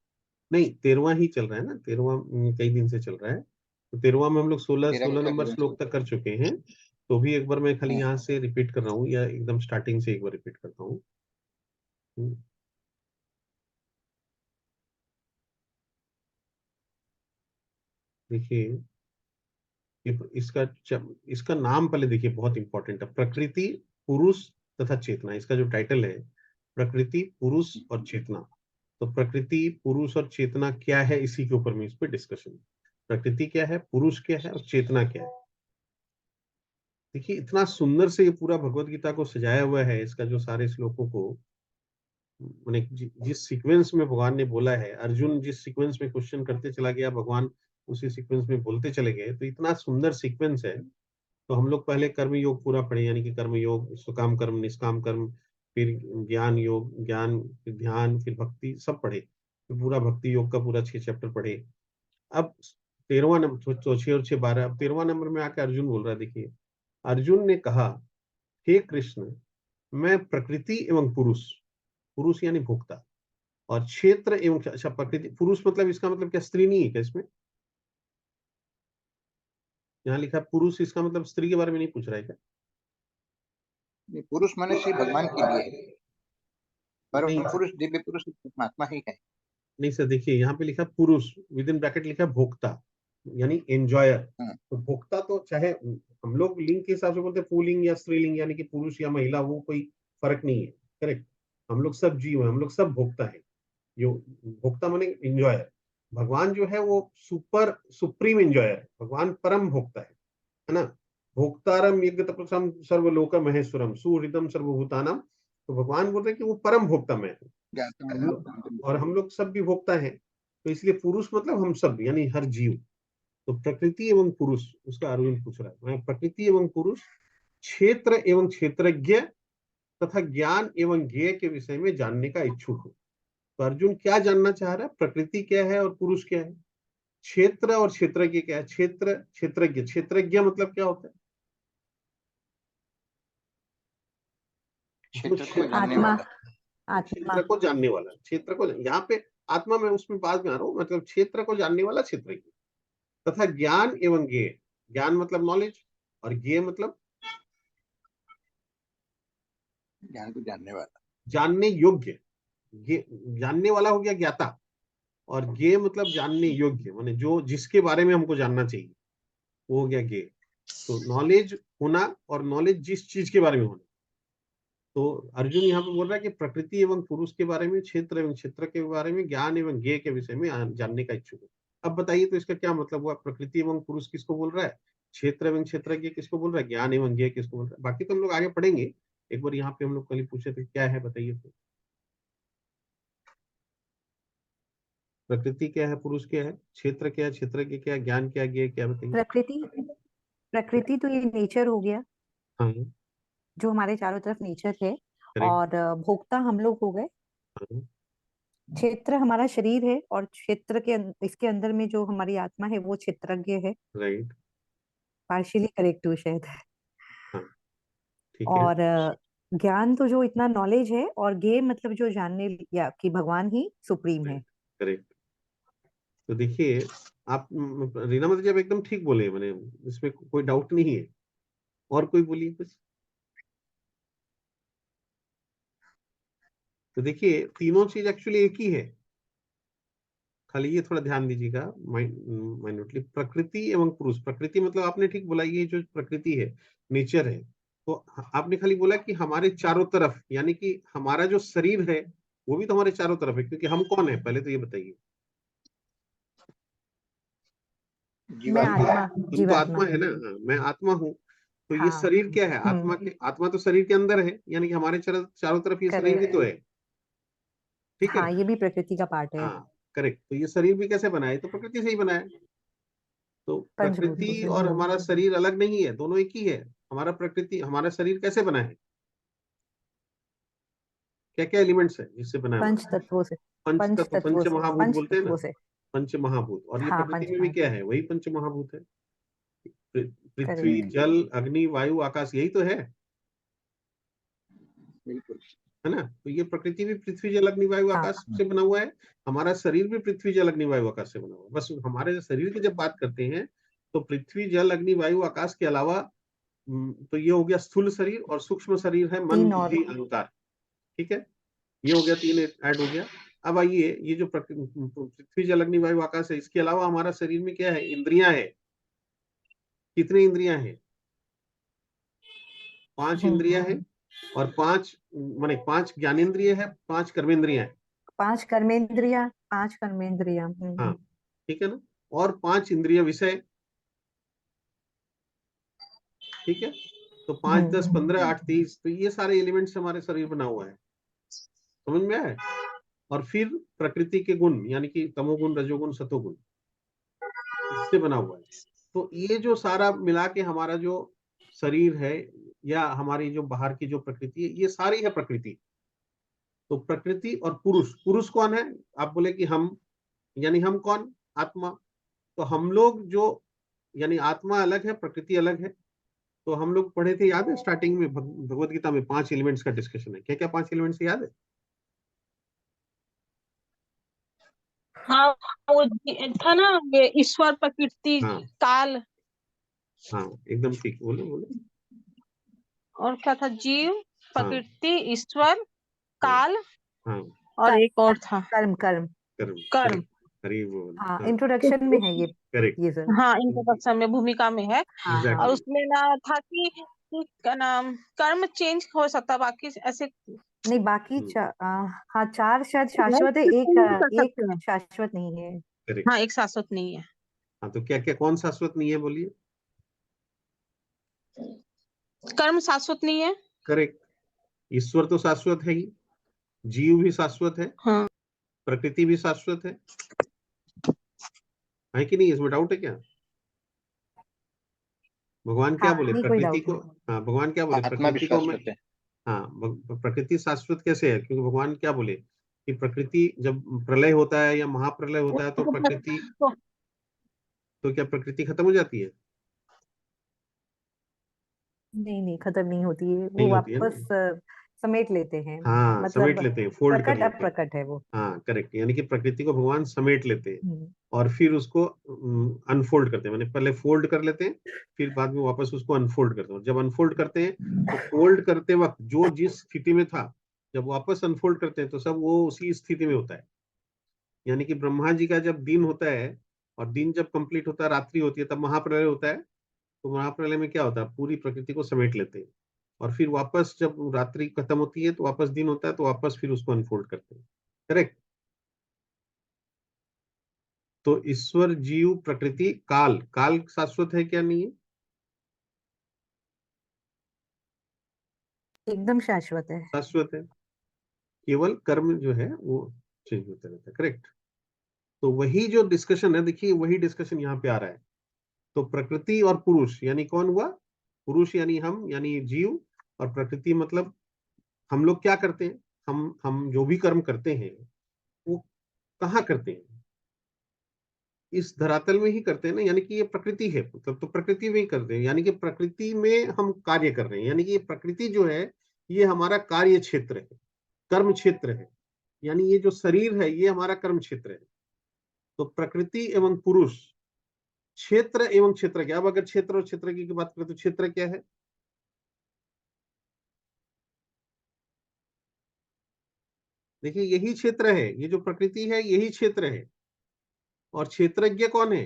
नहीं, 13वां ही चल रहा है ना, 13वां कई दिन से चल रहा है। तो 13वां में हम लोग सोलह 13 सोलह का नंबर श्लोक तक कर चुके हैं। तो भी एक बार मैं खाली यहाँ से रिपीट कर रहा हूँ, या एकदम स्टार्टिंग से एक बार रिपीट करता हूँ। हम्म, देखिए, इसका नाम पहले देखिए, बहुत इंपॉर्टेंट है। प्रकृति, पुरुष तथा चेतना, इसका जो टाइटल है, प्रकृति, पुरुष और चेतना। तो प्रकृति, पुरुष और चेतना क्या है, इसी के ऊपर में इस पे डिस्कशन। प्रकृति क्या है, पुरुष क्या है, और चेतना क्या है। देखिए, इतना सुंदर से ये पूरा भगवत गीता को सजाया हुआ है, इसका जो सारे श्लोकों को, मैंने जिस सीक्वेंस में भगवान ने बोला है, अर्जुन जिस सीक्वेंस में क्वेश्चन करते चला गया, भगवान उसी सीक्वेंस में बोलते चले गए, तो इतना सुंदर सीक्वेंस है। तो हम लोग पहले कर्म योग पूरा पढ़े, यानी कि कर्म योग, सुकाम कर्म, निष्काम कर्म, फिर ज्ञान योग, ज्ञान, फिर ध्यान, फिर भक्ति, सब पढ़े। फिर पूरा भक्ति योग का पूरा 6 चैप्टर पढ़े। अब 13वां नंबर, तो 6 और 6 12, अब 13वां नंबर में आके अर्जुन बोल रहा है, देखिए, अर्जुन ने कहा, हे कृष्ण, मैं प्रकृति एवं पुरुष, पुरुष यानी भोक्ता, और क्षेत्र एवं, अच्छा प्रकृति पुरुष मतलब इसका मतलब क्या स्त्री नहीं है क्या इसमें? यहाँ लिखा पुरुष, इसका मतलब स्त्री के बारे में नहीं पूछ रहा है क्या? नहीं, पुरुष माने श्री भगवान के लिए है, पर नहीं पुरुष दिव्य पुरुष परमात्मा ही है। नहीं सर, देखिए यहाँ पे लिखा पुरुष, विद इन ब्रैकेट लिखा भोक्ता यानी एंजॉयर। हाँ। तो भोक्ता तो चाहे हम लोग लिंग के हिसाब से बोलते हैं पुल्लिंग या स्त्रीलिंग, यानी कि पुरुष या महिला, वो कोई फर्क नहीं है, करेक्ट। हम लोग सब जीव हैं, हम लोग सब भोक्ता है। जो भोक्ता माने एंजॉयर। भगवान जो है वो सुप्रीम एंजॉयर है, भगवान परम भोक्ता है ना। भोक्तारम यज्ञ तपसम सर्वलोक महेश्वरम सुहृदम सर्वभूतानाम। तो भगवान बोल रहे हैं कि वो परम भोक्ता में है, और हम लोग सब भी भोक्ता हैं। तो इसलिए पुरुष मतलब हम सब, यानी हर जीव। तो प्रकृति एवं पुरुष, उसका अर्जुन पूछ रहा है, मैं प्रकृति एवं पुरुष, क्षेत्र एवं क्षेत्रज्ञ तथा ज्ञान एवं ज्ञेय के विषय में जानने का इच्छुक हूं। तो अर्जुन क्या जानना चाह रहा है? प्रकृति क्या है और पुरुष क्या है, क्षेत्र और क्षेत्रज्ञ क्या है। क्षेत्र क्षेत्रज्ञ, क्षेत्रज्ञ मतलब क्या होता है? क्षेत्र को जानने आत्मा, वाला। आत्मा क्षेत्र को जानने वाला, क्षेत्र को, यहाँ पे आत्मा में उसमें बाद में आ रहा हूँ, मतलब क्षेत्र को जानने वाला क्षेत्रज्ञ, तथा ज्ञान एवं ज्ञेय। ज्ञान मतलब नॉलेज, और ज्ञेय मतलब ज्ञान को जानने वाला। जानने योग्य। जानने वाला हो गया ज्ञाता, और ज्ञेय मतलब जानने योग्य, माने जो जिसके बारे में हमको जानना चाहिए, वो हो गया ज्ञेय। तो नॉलेज होना, और नॉलेज जिस चीज के बारे में होना। तो अर्जुन यहाँ पे बोल रहा है कि प्रकृति एवं पुरुष के बारे में, क्षेत्र एवं क्षेत्र के बारे में, ज्ञान एवं ज्ञेय के विषय में जानने का इच्छुक है। अब बताइए तो इसका क्या मतलब हुआ? प्रकृति एवं पुरुष किसको बोल रहा है, क्षेत्र एवं क्षेत्रज्ञ किसको बोल रहा है, ज्ञान एवं ज्ञेय किसको बोल रहा है? बाकी तो हम लोग आगे पढ़ेंगे। एक बार यहाँ पे हम लोग कल ही पूछे थे, क्या है बताइए तो। प्रकृति क्या है, पुरुष क्या है, क्षेत्र क्या है, क्षेत्रज्ञ क्या है, ज्ञान क्या है, ज्ञेय क्या है, बताइए। प्रकृति तो ये नेचर हो गया, हाँ जो हमारे चारों तरफ नेचर है। करेक्ट। और भोक्ता हम लोग हो गए। हाँ क्षेत्र हमारा शरीर है, और क्षेत्र के इसके अंदर में जो हमारी आत्मा है वो क्षेत्रज्ञ है। राइट। पार्शियली करेक्ट हूँ शायद। हाँ ठीक है। और ज्ञान तो जो इतना नॉलेज है, और ज्ञेय मतलब जो जानने, या कि भगवान ही सुप्रीम है। करेक्ट। तो देखिए आप रीना मत जब एकदम ठीक बोले, मैंने इसमें कोई डाउट नहीं है। और कोई बोलिए कुछ। तो देखिए तीनों चीज एक्चुअली एक ही है, खाली ये थोड़ा ध्यान दीजिएगा माइन्यूटली। प्रकृति एवं पुरुष, प्रकृति मतलब आपने ठीक बोला, ये जो प्रकृति है, नेचर है। तो आपने खाली बोला कि हमारे चारों तरफ, यानी कि हमारा जो शरीर है वो भी तो हमारे चारों तरफ है, क्योंकि हम कौन है पहले तो ये बताइए। मैं जीवात्मा। आत्मा, हम तो जीवात्मा। आत्मा है ना। हाँ, मैं आत्मा हूँ। तो ये हाँ। शरीर क्या है? आत्मा के, आत्मा तो शरीर के अंदर है, यानी कि हमारे चारों तरफ ये शरीर भी करेक्ट। तो है। ठीक है। हाँ, ये भी प्रकृति का पार्ट है। हाँ करेक्ट। तो ये शरीर भी कैसे बना है? तो प्रकृति से ही बना है। तो पंचभूतों प्रकृति से। और हमारा शरीर अलग नहीं है, दोनों एक ही है। हमारा प्रकृति, हमारा शरीर कैसे बना है, क्या क्या एलिमेंट्स है जिससे बना है हमारा? पंच तत्वों से। पंच पंच तत्व, तत्वों पंच से, महाभूत पंच बोलते हैं ना। तत्वों से। पंच महाभूत, और ये हाँ, प्रकृति पंच में भी क्या है? वही पंच महाभूत है। पृथ्वी करेक्ट। जल अग्नि वायु आकाश, यही तो है बिल्कुल। है ना। तो ये प्रकृति भी पृथ्वी जल अग्नि वायु हाँ, आकाश से बना हुआ है। हमारा शरीर भी पृथ्वी जल अग्नि वायु आकाश से बना हुआ है। बस हमारे शरीर की जब बात करते हैं तो पृथ्वी जल अग्नि वायु आकाश के अलावा तो ये हो गया स्थूल शरीर, और सूक्ष्म शरीर है मन 3 और। बुद्धि अहंकार। ठीक है, ये हो गया, 3 ऐड हो गया। अब आइए, ये जो पृथ्वी जल अग्नि वायु आकाश है, इसके अलावा हमारा शरीर में क्या है? इंद्रियां है। कितनी इंद्रियां हैं? 5 इंद्रियां हैं, और 5 माने 5 ज्ञानेंद्रिय है, 5 कर्मेंद्रियां है। 5 कर्मेंद्रिया, 5 कर्मेंद्रिया। हाँ ठीक है ना। और 5 इंद्रिय विषय। ठीक है। तो 5 10 15 8 30, तो ये सारे एलिमेंट्स हमारे शरीर बना हुआ है। समझ में आया? और फिर प्रकृति के गुण, यानी कि तमोगुण रजोगुण सतोगुण, इससे बना हुआ है। तो ये जो सारा मिला के हमारा जो शरीर है, या हमारी जो बाहर की जो प्रकृति है, ये सारी है प्रकृति। तो प्रकृति और पुरुष, पुरुष कौन है? आप बोले कि हम, यानी हम कौन? आत्मा। तो हम लोग जो, यानी आत्मा अलग है, प्रकृति अलग है, तो हम लोग पढ़े थे, याद है स्टार्टिंग में भगवत गीता में 5 एलिमेंट्स का डिस्कशन है। क्या क्या 5 एलिमेंट्स याद है? हाँ, वो था ना, ये ईश्वर, प्रकृति, हाँ काल, हाँ एकदम ठीक, बोलो बोलो। और क्या था? जीव, हाँ प्रकृति, ईश्वर, हाँ काल, हाँ और एक और था कर्म कर्म। कर्म, कर्म। करेक्ट, हरि बोल। हाँ, हाँ इंट्रोडक्शन में है ये करेक्ट, ये सब। हाँ, इंट्रोडक्शन में, भूमिका में है। हाँ हाँ और एग्जैक्टली। उसमें ना था कि क्या नाम, कर्म चेंज हो सकता, बाकी ऐसे नहीं, बाकी हाँ, 4 शायद शाश्वत है, नहीं कर एक सकते हैं। शाश्वत नहीं है। करेक्ट। हाँ, एक शाश्वत नहीं है। हाँ तो क्या क्या, कौन शाश्वत नहीं है बोलिए? कर्म शाश्वत नहीं है। करेक्ट। ईश्वर तो शाश्वत है ही, जीव भी शाश्वत है, हाँ, प्रकृति भी शाश्वत है कि नहीं? इसमें डाउट है क्या? भगवान क्या हाँ, बोले नहीं कोई प्रकृति डाउट को? नहीं। हाँ भगवान क्या बोले आत्मा प्रकृति को? मैं, विश्वास है। हाँ प्रकृति शाश्वत कैसे है? क्योंकि भगवान क्या बोले कि प्रकृति जब प्रलय होता है या महाप्रलय होता है तो प्रकृति, तो क्या प्रकृति खत्म हो जाती है? नहीं नहीं, खत्म नहीं होती है, वो नहीं होती है वापस ना। समेट लेते हैं। हाँ समेट मतलब लेते हैं, फोल्ड कर प्रकट लेते हैं। अप्रकट है वो। हाँ करेक्ट, यानी कि प्रकृति को भगवान समेट लेते हैं हम्म। और फिर उसको अनफोल्ड करते हैं। मैंने पहले फोल्ड कर लेते हैं, फिर बाद में वापस उसको अनफोल्ड करते हैं। जब अनफोल्ड करते हैं तो फोल्ड करते वक्त जो जिस स्थिति में था, जब वापस अनफोल्ड करते हैं तो सब वो उसी स्थिति में होता है। यानी कि ब्रह्मा जी का जब दिन होता है और दिन जब कंप्लीट होता है, रात्रि होती है, तब महाप्रलय होता है। तो महाप्रलय में क्या होता है, पूरी प्रकृति को समेट लेते हैं और फिर वापस जब रात्रि खत्म होती है तो वापस दिन होता है, तो वापस फिर उसको अनफोल्ड करते हैं। करेक्ट। तो ईश्वर, जीव, प्रकृति, काल, काल शाश्वत है क्या? नहीं है? एकदम शाश्वत है। शाश्वत है। केवल कर्म जो है वो चेंज होता रहता है। करेक्ट। तो वही जो डिस्कशन है, देखिए वही डिस्कशन यहाँ पे आ रहा है। तो प्रकृति और पुरुष यानी कौन हुआ? पुरुष यानी हम, यानी जीव, और प्रकृति मतलब हम लोग क्या करते हैं, हम जो भी कर्म करते हैं वो कहाँ करते हैं? इस धरातल में ही करते हैं ना, यानी कि ये प्रकृति है, मतलब तो प्रकृति में ही करते हैं, यानी कि प्रकृति में हम कार्य कर रहे हैं। यानी कि ये प्रकृति जो है ये हमारा कार्य क्षेत्र है, कर्म क्षेत्र है। यानी ये जो शरीर है ये हमारा कर्म क्षेत्र है। तो प्रकृति एवं पुरुष, क्षेत्र एवं क्षेत्र क्या? अब अगर क्षेत्र और क्षेत्र की बात करें तो क्षेत्र क्या है? देखिए यही क्षेत्र है, ये जो प्रकृति है यही क्षेत्र है। और क्षेत्रज्ञ कौन है?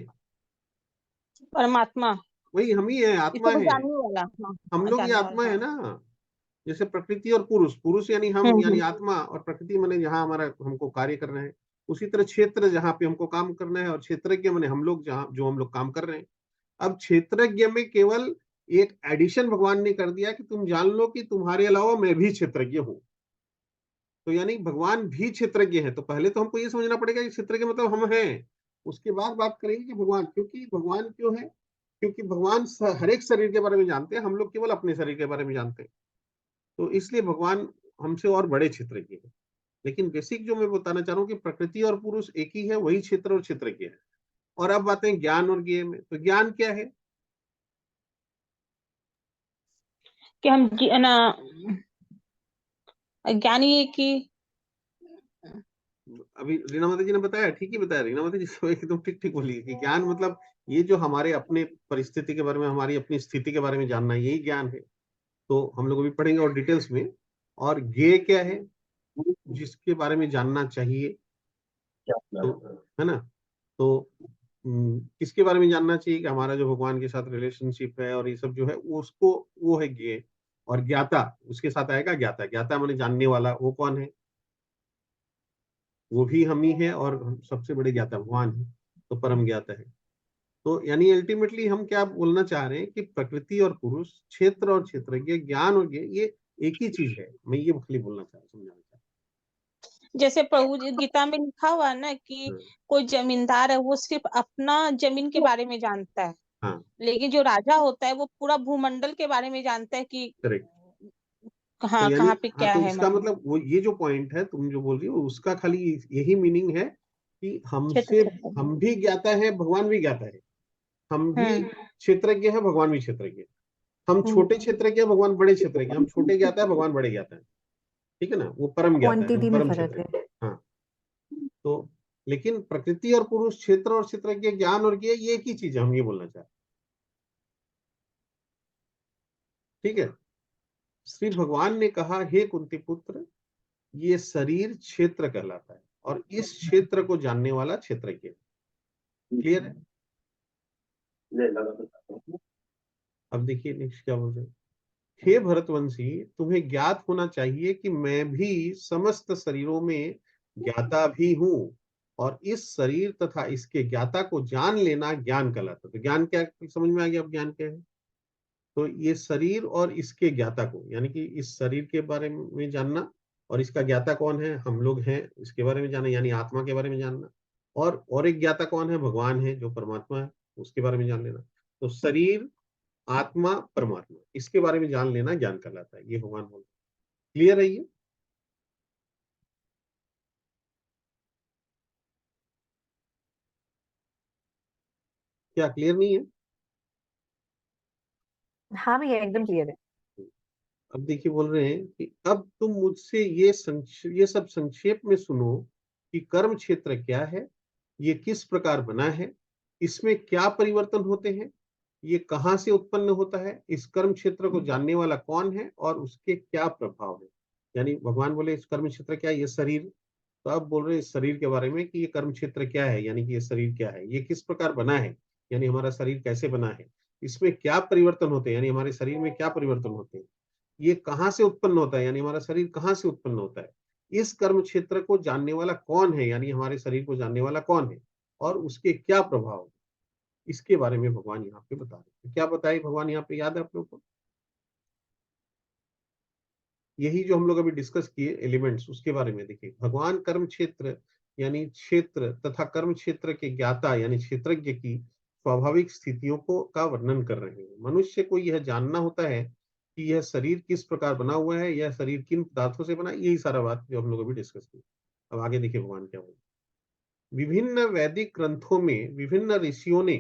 परमात्मा, वही हम ही है, आत्मा इसको तो है। जानने वाला। हम हाँ, लोग ये जानने आत्मा वाला, है हाँ। ना। जैसे प्रकृति और पुरुष, पुरुष यानी हम, यानी हम्म। आत्मा, और प्रकृति माने जहाँ हमारा हमको कार्य करना है। उसी तरह क्षेत्र जहाँ पे हमको काम करना है, और क्षेत्रज्ञ माने हम लोग जहाँ जो हम लोग काम कर रहे हैं। अब क्षेत्रज्ञ में केवल एक एडिशन भगवान ने कर दिया कि तुम जान लो कि तुम्हारे अलावा मैं भी क्षेत्रज्ञ हूँ। तो यानी भगवान भी क्षेत्रज्ञ है। तो पहले तो हमको ये समझना पड़ेगा कि क्षेत्रज्ञ मतलब हम हैं, उसके बाद बात करेंगे कि भगवान, क्योंकि भगवान क्यों है? क्योंकि भगवान हर एक शरीर के बारे में जानते हैं, हम लोग केवल अपने शरीर के बारे में जानते हैं। तो इसलिए भगवान हमसे और बड़े क्षेत्रज्ञ है। लेकिन बेसिक जो मैं बताना चाह रहा हूँ कि प्रकृति और पुरुष एक ही है, वही क्षेत्र और क्षेत्रज्ञ है। और अब बातें ज्ञान और ज्ञेय में, तो ज्ञान क्या है? कि हम ना, ज्ञानी है कि अभी रीना माता जी ने बताया, ठीक ही बताया। रीना माता जी तो एकदम ठीक ठीक बोली कि ज्ञान मतलब ये जो हमारे अपने परिस्थिति के बारे में, हमारी अपनी स्थिति के बारे में जानना, यही ज्ञान है। तो हम लोग अभी पढ़ेंगे और डिटेल्स में। और ज्ञेय क्या है? जिसके बारे में जानना चाहिए, तो है ना। तो किसके बारे में जानना चाहिए? कि हमारा जो भगवान के साथ रिलेशनशिप है और ये सब जो है उसको, वो है ज्ञेय। और ज्ञाता उसके साथ आएगा, ज्ञाता, ज्ञाता माने जानने वाला, वो कौन है? वो भी हम ही है, और हम सबसे बड़े ज्ञाता भगवान है, तो परम ज्ञाता है। तो यानी अल्टीमेटली हम क्या बोलना चाह रहे हैं कि प्रकृति और पुरुष, क्षेत्र और क्षेत्रज्ञ, ज्ञान और ज्ञेय, ये एक ही चीज है। मैं ये खाली बोलना चाह रहा, समझाना चाह जैसे प्रभु जी गीता में लिखा हुआ है ना कि रहा। कोई जमींदार है, वो सिर्फ अपना जमीन के बारे में जानता है, हाँ लेकिन जो राजा होता है वो पूरा भूमंडल के बारे में जानता है कि करेक्ट। तो कहाँ यानी कहाँ पे हाँ, क्या तो है, इसका मतलब मतलब वो ये जो पॉइंट है तुम जो बोल रही हो उसका खाली यही मीनिंग है कि क्षेत्र हमसे, क्षेत्र। हम भी ज्ञाता है, भगवान भी ज्ञाता है। हम भी हम्म। क्षेत्रज्ञ है, भगवान भी क्षेत्रज्ञ है। हम छोटे क्षेत्र के हैं, भगवान बड़े क्षेत्र के, हम छोटे ज्ञाता है, भगवान बड़े ज्ञाता है, ठीक है ना, वो परम ज्ञाता है, हम क्वांटिटी में परम फर्क क्षेत्र है। के। हाँ, तो लेकिन प्रकृति और पुरुष, क्षेत्र और क्षेत्र के, ज्ञान और ये एक ही चीज है, हम ये बोलना चाहते हैं, ठीक है। श्री भगवान ने कहा, हे कुंती पुत्र, ये शरीर क्षेत्र कहलाता है और इस क्षेत्र को जानने वाला क्षेत्रज्ञ। क्लियर है? अब देखिए नेक्स्ट क्या बोल रहे हैं। हे भरतवंशी, तुम्हें ज्ञात होना चाहिए कि मैं भी समस्त शरीरों में ज्ञाता भी हूँ और इस शरीर तथा इसके ज्ञाता को जान लेना ज्ञान कहलाता है। तो ज्ञान क्या, समझ में आ गया अब ज्ञान क्या है? तो ये शरीर और इसके ज्ञाता को, यानी कि इस शरीर के बारे में जानना और इसका ज्ञाता कौन है, हम लोग हैं, इसके बारे में जानना, यानी आत्मा के बारे में जानना। और एक ज्ञाता कौन है, भगवान है, जो परमात्मा है, उसके बारे में जान लेना। तो शरीर, आत्मा, परमात्मा, इसके बारे में जान लेना ज्ञान कहलाता है, ये भगवान बोलते हैं। क्लियर है ये? क्या क्लियर नहीं है? हाँ भैया एकदम क्लियर है। अब देखिए बोल रहे हैं कि अब तुम मुझसे ये सब संक्षेप में सुनो कि कर्म क्षेत्र क्या है, ये किस प्रकार बना है, इसमें क्या परिवर्तन होते हैं, ये कहाँ से उत्पन्न होता है, इस कर्म क्षेत्र को जानने वाला कौन है और उसके क्या प्रभाव है। यानी भगवान बोले इस कर्म क्षेत्र क्या है, ये शरीर। तो अब बोल रहे हैं इस शरीर के बारे में कि ये कर्म क्षेत्र क्या है, यानी कि ये शरीर क्या है, ये किस प्रकार बना है, यानी हमारा शरीर कैसे बना है, इसमें क्या परिवर्तन होते हैं, यानी हमारे शरीर में क्या परिवर्तन होते हैं, ये कहाँ से उत्पन्न होता है, यानी हमारा शरीर कहाँ से उत्पन्न होता है, इस कर्म क्षेत्र को जानने वाला कौन है, यानी हमारे शरीर को जानने वाला कौन है, और उसके क्या प्रभाव है, इसके बारे में भगवान यहाँ पे बता रहे हैं। क्या बताए भगवान यहाँ पे, याद है आप लोगों को? यही जो हम लोग अभी डिस्कस किए एलिमेंट्स, उसके बारे में देखिए। भगवान कर्म क्षेत्र यानी क्षेत्र तथा कर्म क्षेत्र के ज्ञाता यानी क्षेत्रज्ञ की स्वाभाविक स्थितियों को का वर्णन कर रहे हैं। मनुष्य को यह जानना होता है कि यह शरीर किस प्रकार बना हुआ है, यह शरीर किन पदार्थों से बना, यही सारा बात जो हम लोग अभी डिस्कस की। अब आगे देखिए भगवान क्या बोले। विभिन्न वैदिक ग्रंथों में विभिन्न ऋषियों ने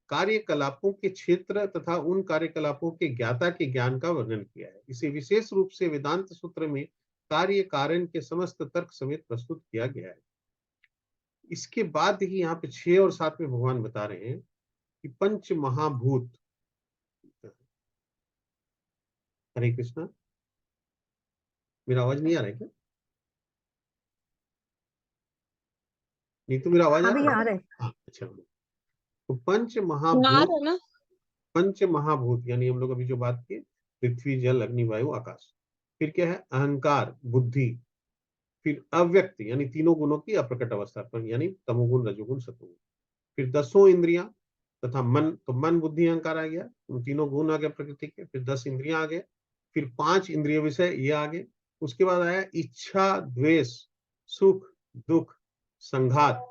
कार्यकलापों के क्षेत्र तथा उन कार्यकलापों के ज्ञाता के ज्ञान का वर्णन किया है। इसे विशेष रूप से वेदांत सूत्र में कार्य कारण के समस्त तर्क समेत प्रस्तुत किया गया है। इसके बाद ही यहाँ पे 6 और 7 में भगवान बता रहे हैं कि पंच महाभूत। हरे कृष्णा, मेरा आवाज नहीं आ रहा है क्या? नहीं तो मेरा आवाज आ हाँ रहा भैया आ है? रहा है। हाँ, अच्छा। तो पंच आ महाभूत, रहा है ना? पंच महाभूत यानी हम लोग अभी जो बात की, पृथ्वी, जल, अग्नि, वायु, आकाश। फिर क्या है, अहंकार, बुद्धि। फिर अव्यक्त यानी तीनों गुणों की अप्रकट अवस्था पर, यानी तमोगुण, रजोगुण, सतोगुण। फिर 10 इंद्रियां तथा मन, तो मन, बुद्धि, अहंकार आ गया, उन तीनों गुण आ गए प्रकृति के। फिर 10 इंद्रियां आ गए। फिर 5 इंद्रिय विषय ये आ गए। उसके बाद आया इच्छा, द्वेष, सुख, दुख, संघात,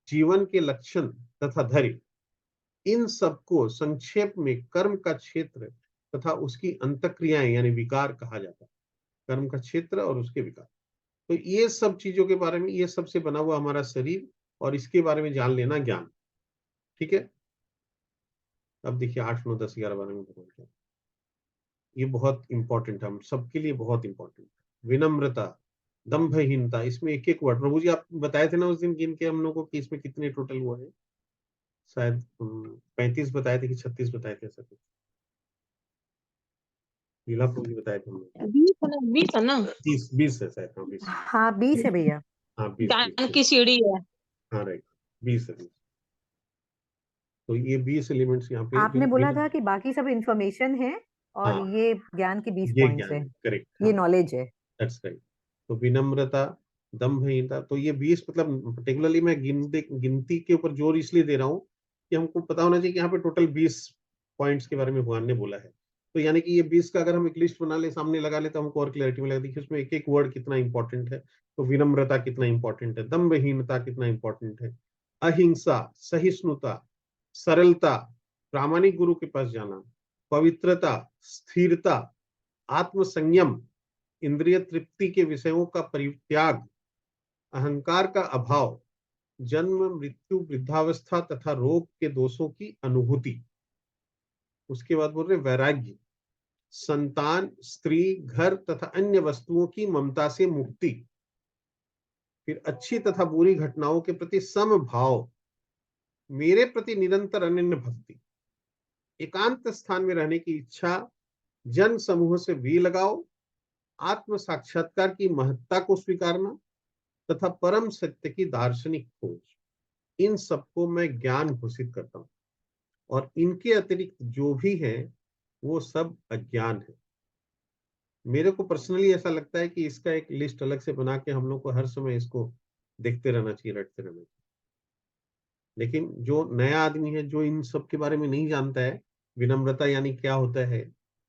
जीवन के लक्षण तथा धैर्य। इन सबको संक्षेप में कर्म का क्षेत्र तथा उसकी अंतक्रियाएं यानी विकार कहा जाता है। कर्म का क्षेत्र और उसके विकार। तो ये सब चीजों के बारे में, ये सबसे बना हुआ हमारा शरीर और इसके बारे में जान लेना ज्ञान। ठीक है। अब देखिए 8, 9, 10, 11, 12 में भगवान क्या, ये बहुत इंपॉर्टेंट है, हम सबके लिए बहुत इंपॉर्टेंट है। विनम्रता, दंभहीनता, इसमें एक एक वर्ड प्रभु जी आप बताए थे ना उस दिन गिन के हम लोगों को कि इसमें कितने टोटल हुआ है, शायद 35 बताए थे कि 36 बताए थे, ऐसा कुछ लीला प्रभु जी बताए थे हम लोग। 20 है ना? 20 है शायद। हाँ 20। हाँ 20 है भैया। हाँ 20 ज्ञान 20। की सीढ़ी है। हाँ राइट, 20 है 20। तो ये 20 एलिमेंट्स यहाँ पे जो आपने बोला था कि बाकी सब इंफॉर्मेशन है और हाँ ये ज्ञान के 20 ये पॉइंट्स ज्ञान है, है, करेक्ट। ये हाँ नॉलेज है। That's right. तो विनम्रता, दंभहीनता, तो ये 20 मतलब पर्टिकुलरली मैं गिनती के ऊपर जोर इसलिए दे रहा हूँ कि हमको पता होना चाहिए कि यहाँ पे टोटल 20 पॉइंट्स के बारे में भगवान ने बोला है। तो यानी कि ये 20 का अगर हम एक लिस्ट बना ले, सामने लगा ले, तो हमको और क्लैरिटी में लगा देखिए उसमें एक एक वर्ड कितना इंपॉर्टेंट है। तो विनम्रता कितना इंपॉर्टेंट है, दंभहीनता कितना इंपॉर्टेंट है, अहिंसा, सहिष्णुता, सरलता, प्रामाणिक गुरु के पास जाना, पवित्रता, स्थिरता, आत्मसंयम, इंद्रिय तृप्ति के विषयों का परित्याग, अहंकार का अभाव, जन्म, मृत्यु, वृद्धावस्था तथा रोग के दोषों की अनुभूति। उसके बाद बोल रहे वैराग्य, संतान, स्त्री, घर तथा अन्य वस्तुओं की ममता से मुक्ति, फिर अच्छी तथा बुरी घटनाओं के प्रति समभाव, मेरे प्रति निरंतर अनन्य भक्ति, एकांत स्थान में रहने की इच्छा, जन समूह से वी लगाओ, आत्म साक्षात्कार की महत्ता को स्वीकारना तथा परम सत्य की दार्शनिक खोज, इन सबको मैं ज्ञान घोषित करता हूं और इनके अतिरिक्त जो भी है वो सब अज्ञान है। मेरे को पर्सनली ऐसा लगता है कि इसका एक लिस्ट अलग से बना के हम लोग को हर समय इसको देखते रहना चाहिए, रटते रहना चाहिए। लेकिन जो नया आदमी है, जो इन सब के बारे में नहीं जानता है, विनम्रता यानी क्या होता है,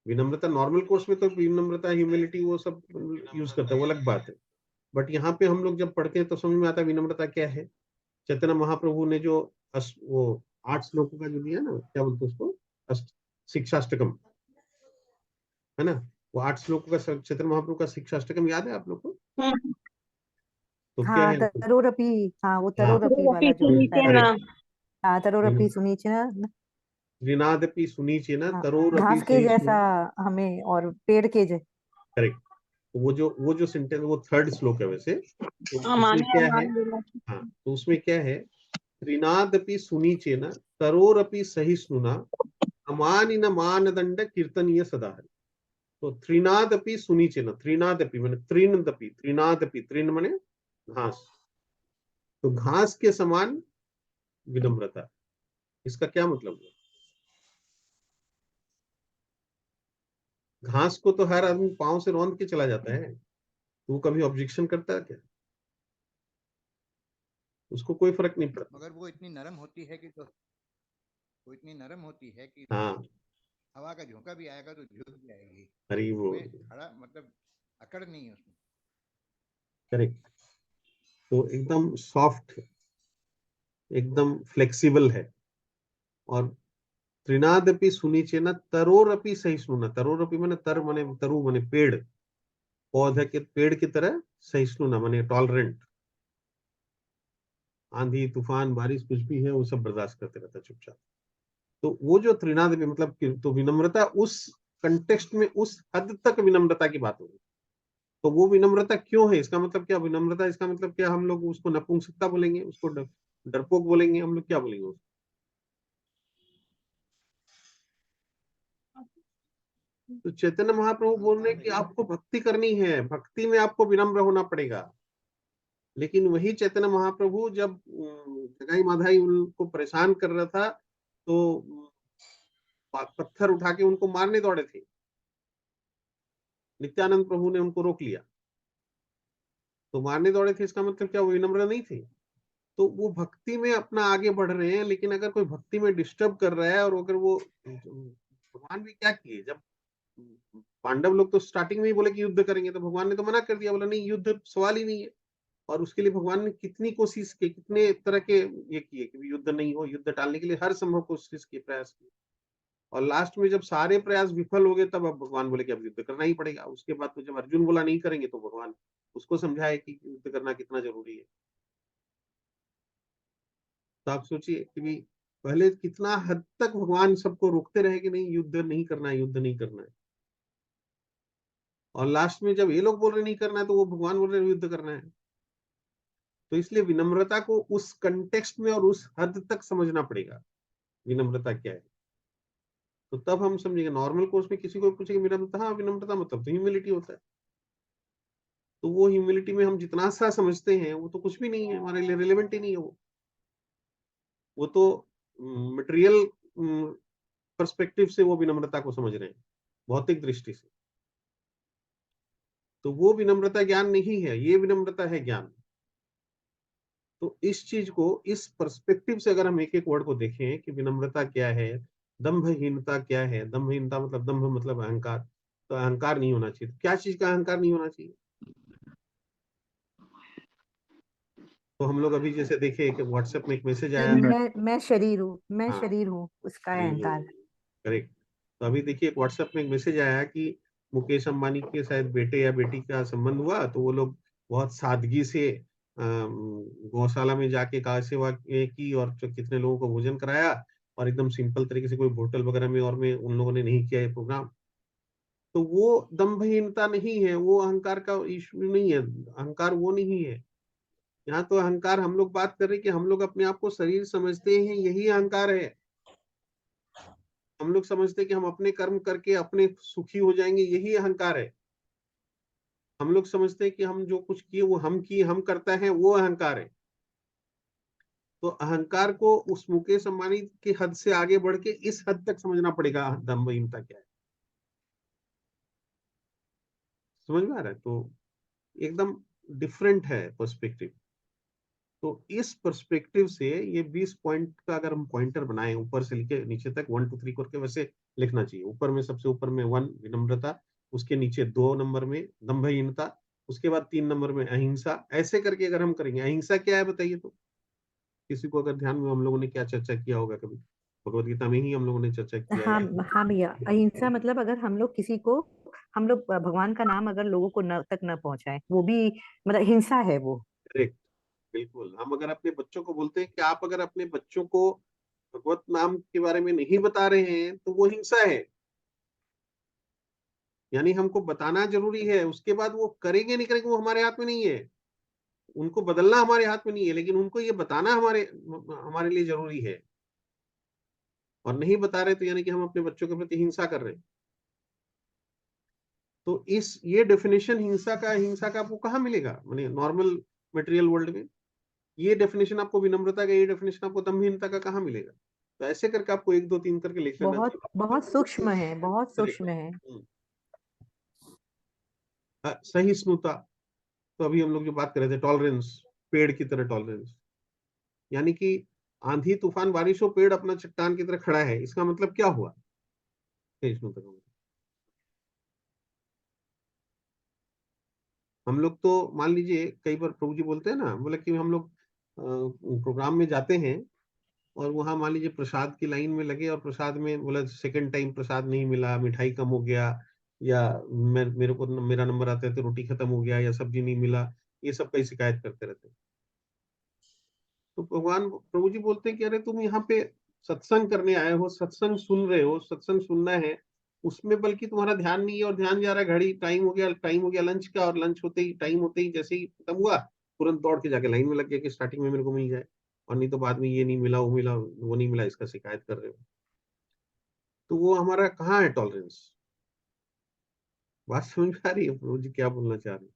विनम्रता नॉर्मल कोर्स में तो विनम्रता, ह्यूमिलिटी वो सब यूज करता है, वो अलग बात है। बट यहाँ पे हम लोग जब पढ़ते हैं तो समझ में आता है विनम्रता क्या है। चैतन्य महाप्रभु ने जो वो 8 श्लोकों का जो दिया ना, क्या बोलते हैं उसको, शिक्षाष्टकम है ना, वो 8 श्लोकों का चैतन्य महाप्रभु का शिक्षाष्टकम याद है आप लोग को? तो क्या हाँ है? तरोरपी, हाँ वो हाँ, तरोरपी वाला जो नीचे पैरा ना है। हाँ तरोरपी सुनीचे ना, ऋणादपि सुनीचे न हाँ तरोरपि घास के सहिष्णु। जैसा हमें और पेड़ के जैसे। करेक्ट। तो वो जो सेंटेंस, वो 3rd श्लोक है वैसे। तो अमान उसमें क्या है? अमान बोला। हाँ, तो उसमें क्या है? ऋणादपि सुनीचे न तरोरपि सहिष्णुना अमानिन मानदंड कीर्तनीय सदा है। तो त्रिनादपि सुनीचे न, त्रिनादपि माने त्रिनदपि, त्रिनादपि, त्रिन माने घास, तो घास के समान विनम्रता। इसका क्या मतलब है? घास को तो हर आदमी पांव से रौंद के चला जाता है, तो वो कभी ऑब्जेक्शन करता है क्या? उसको कोई फर्क नहीं पड़ता। मगर वो इतनी नरम होती है कि तो वो इतनी नरम होती है कि हाँ, हवा का झोंका भी आएगा तो झुक जाएगी, हरी वो, उसमें खड़ा मतलब अकड़ नहीं है उसमें। करेक्ट। तो एकदम सॉफ्ट है, एकदम फ्लेक्सिबल है। और त्रिनादपि सुनीचे न तरोरपि सहिष्णु, तरोरपि माने तर माने तरु माने पेड़, पौधे के पेड़ की तरह, सहिष्णु माने टॉलरेंट, आंधी तूफान बारिश कुछ भी है वो सब बर्दाश्त करते रहता है चुपचाप। तो वो जो त्रिनादपि मतलब तो विनम्रता उस कंटेक्स्ट में उस हद तक विनम्रता की बात हो रही। तो वो विनम्रता क्यों है? इसका मतलब क्या विनम्रता? इसका मतलब क्या? हम लोग उसको नपुंसकता बोलेंगे, उसको डरपोक बोलेंगे, हम लोग क्या बोलेंगे उसको? तो चैतन्य महाप्रभु बोल रहे हैं कि आपको भक्ति करनी है, भक्ति में आपको विनम्र होना पड़ेगा। लेकिन वही चैतन्य महाप्रभु जब जगाई माधाई उनको परेशान कर रहा था तो पत्थर उठा के उनको मारने दौड़े थे, नित्यानंद प्रभु ने उनको रोक लिया। तो मारने दौड़े थे, इसका मतलब क्या वो विनम्र नहीं थे? तो वो भक्ति में अपना आगे बढ़ रहे हैं, लेकिन अगर कोई भक्ति में डिस्टर्ब कर रहा है, और अगर वो, भगवान भी क्या किए, जब पांडव लोग तो स्टार्टिंग में ही बोले कि युद्ध करेंगे, तो भगवान ने तो मना कर दिया, बोला नहीं युद्ध सवाल ही नहीं है। और उसके लिए भगवान ने कितनी कोशिश की, कितने तरह के ये किए कि युद्ध नहीं हो, युद्ध टालने के लिए हर संभव कोशिश की, प्रयास किए। और लास्ट में जब सारे प्रयास विफल हो गए, तब अब भगवान बोले कि अब युद्ध करना ही पड़ेगा। उसके बाद तो जब अर्जुन बोला नहीं करेंगे, तो भगवान उसको समझाए कि युद्ध करना कितना जरूरी है। तो आप सोचिए कि भी पहले कितना हद तक भगवान सबको रोकते रहे कि नहीं युद्ध नहीं करना है, युद्ध नहीं करना है। और लास्ट में जब ये लोग बोल रहे नहीं करना है, तो वो भगवान बोल रहे युद्ध करना है। तो इसलिए विनम्रता को उस कंटेक्स्ट में और उस हद तक समझना पड़ेगा, विनम्रता क्या है। तो तब हम समझेंगे। नॉर्मल कोर्स में किसी को पूछेंगे विनम्रता, हाँ विनम्रता मतलब तो ह्यूमिलिटी होता है। तो वो ह्यूमिलिटी में हम जितना सा समझते हैं वो तो कुछ भी नहीं है, हमारे लिए रिलेवेंट ही नहीं है। वो तो मटेरियल पर्सपेक्टिव से वो विनम्रता को समझ रहे हैं, भौतिक दृष्टि से। तो वो विनम्रता ज्ञान नहीं है, ये विनम्रता है ज्ञान। तो इस चीज को, इस पर्सपेक्टिव से अगर हम एक एक वर्ड को देखें कि विनम्रता क्या है, दंभहीनता क्या है, दंभहीनता मतलब दंभ मतलब अहंकार, तो अहंकार नहीं होना चाहिए। तो क्या चीज का अहंकार नहीं होना चाहिए? तो हम लोग अभी जैसे देखे कि व्हाट्सएप में एक मैसेज आया। मैं शरीर हूँ, मैं हाँ, शरीर हूँ, उसका है अहंकार। करेक्ट। तो अभी देखिए एक व्हाट्सएप में एक मैसेज आया कि मुकेश अंबानी के शायद बेटे या बेटी का संबंध हुआ, तो वो लोग बहुत सादगी से गौशाला में जाके गाय सेवा की, और जो कितने लोगों को भोजन कराया, और एकदम सिंपल तरीके से, कोई होटल वगैरह में और में उन लोगों ने नहीं किया ये प्रोग्राम। तो वो दंभहीनता नहीं है, वो अहंकार का इश्यू नहीं है, अहंकार वो नहीं है। यहाँ तो अहंकार, हम लोग बात कर रहे हैं कि हम लोग अपने आप को शरीर समझते हैं, यही अहंकार है। हम लोग समझते हैं कि हम अपने कर्म करके अपने सुखी हो जाएंगे, यही अहंकार है। हम लोग समझते हैं कि हम जो कुछ किए वो हम किए, हम करता है, वो अहंकार है। तो अहंकार को उस मुकेश अंबानी की हद से आगे बढ़ के इस हद तक समझना पड़ेगा दंभहीनता क्या है। समझ में आ रहा है? तो एकदम डिफरेंट है पर्सपेक्टिव। तो इस पर्सपेक्टिव से ये 20 पॉइंट का अगर हम पॉइंटर बनाए ऊपर से लेके नीचे तक 1 2 3 करके वैसे लिखना चाहिए। ऊपर में सबसे ऊपर में 1 विनम्रता, उसके नीचे 2 नंबर में दंभहीनता, उसके बाद 3 नंबर में अहिंसा। ऐसे करके अगर हम करेंगे, अहिंसा क्या है बताइए तो, किसी को अगर ध्यान में हम लोगों ने क्या चर्चा किया होगा कभी, भगवत गीता में ही हम लोगों ने चर्चा किया हाँ है। हाँ भैया, अहिंसा मतलब अगर हम लोग किसी को, हम लोग भगवान का नाम अगर लोगों को न तक न पहुंचाए, वो भी मतलब हिंसा है वो। करेक्ट, बिल्कुल। हम अगर अपने बच्चों को बोलते हैं कि आप अगर अपने बच्चों को भगवत नाम के बारे में नहीं बता रहे हैं तो वो हिंसा है। यानी हमको बताना जरूरी है, उसके बाद वो करेंगे नहीं करेंगे वो हमारे हाथ में नहीं है। उनको बदलना हमारे हाथ में नहीं है, लेकिन उनको ये बताना हमारे हमारे लिए जरूरी है। और नहीं बता रहे तो यानी कि हम अपने बच्चों के प्रति हिंसा कर रहे हैं। तो इस ये डेफिनेशन हिंसा का आपको कहाँ मिलेगा, माने नॉर्मल मटेरियल वर्ल्ड में? ये डेफिनेशन आपको विनम्रता का, ये डेफिनेशन आपको दम्भहीनता का कहाँ मिलेगा? तो ऐसे करके आपको 1 2 3 करके लिख लेना बहुत चाहिए। बहुत सूक्ष्म है, बहुत करेक्ट। सूक्ष्म है। सहिष्णुता, तो अभी हम लोग जो बात कर रहे थे, टॉलरेंस, पेड़ की तरह टॉलरेंस। यानी कि आंधी तूफान बारिश हो, पेड़ अपना चट्टान की तरह खड़ा है, इसका मतलब क्या हुआ? सहिष्णुता का मतलब। हम लोग तो मान लीजिए कई बार प्रभु जी बोलते हैं ना, बोले कि हम लोग प्रोग्राम में जाते हैं और वहां मान लीजिए प्रसाद की लाइन में लगे और प्रसाद में बोला सेकंड टाइम प्रसाद नहीं मिला, मिठाई कम हो गया, या मेरे को मेरा नंबर आता है तो रोटी खत्म हो गया या सब्जी नहीं मिला, ये सब कई शिकायत करते रहते हैं। तो भगवान प्रभु जी बोलते हैं कि अरे तुम यहाँ पे सत्संग करने आए हो, सत्संग सुन रहे हो, सत्संग सुनना है, उसमें बल्कि तुम्हारा ध्यान नहीं है और ध्यान जा रहा है घड़ी, टाइम हो गया लंच का, और लंच होते ही टाइम होते ही जैसे ही खत्म हुआ तुरंत दौड़ के जाके लाइन में लग गया कि स्टार्टिंग में मेरे को मिल जाए, और नहीं तो बाद में ये नहीं मिला, वो मिला, वो नहीं मिला, इसका शिकायत कर रहे हो। तो वो हमारा कहाँ है टॉलरेंस? बात समझ में आ रही है प्रभु जी क्या बोलना चाह रहे हैं?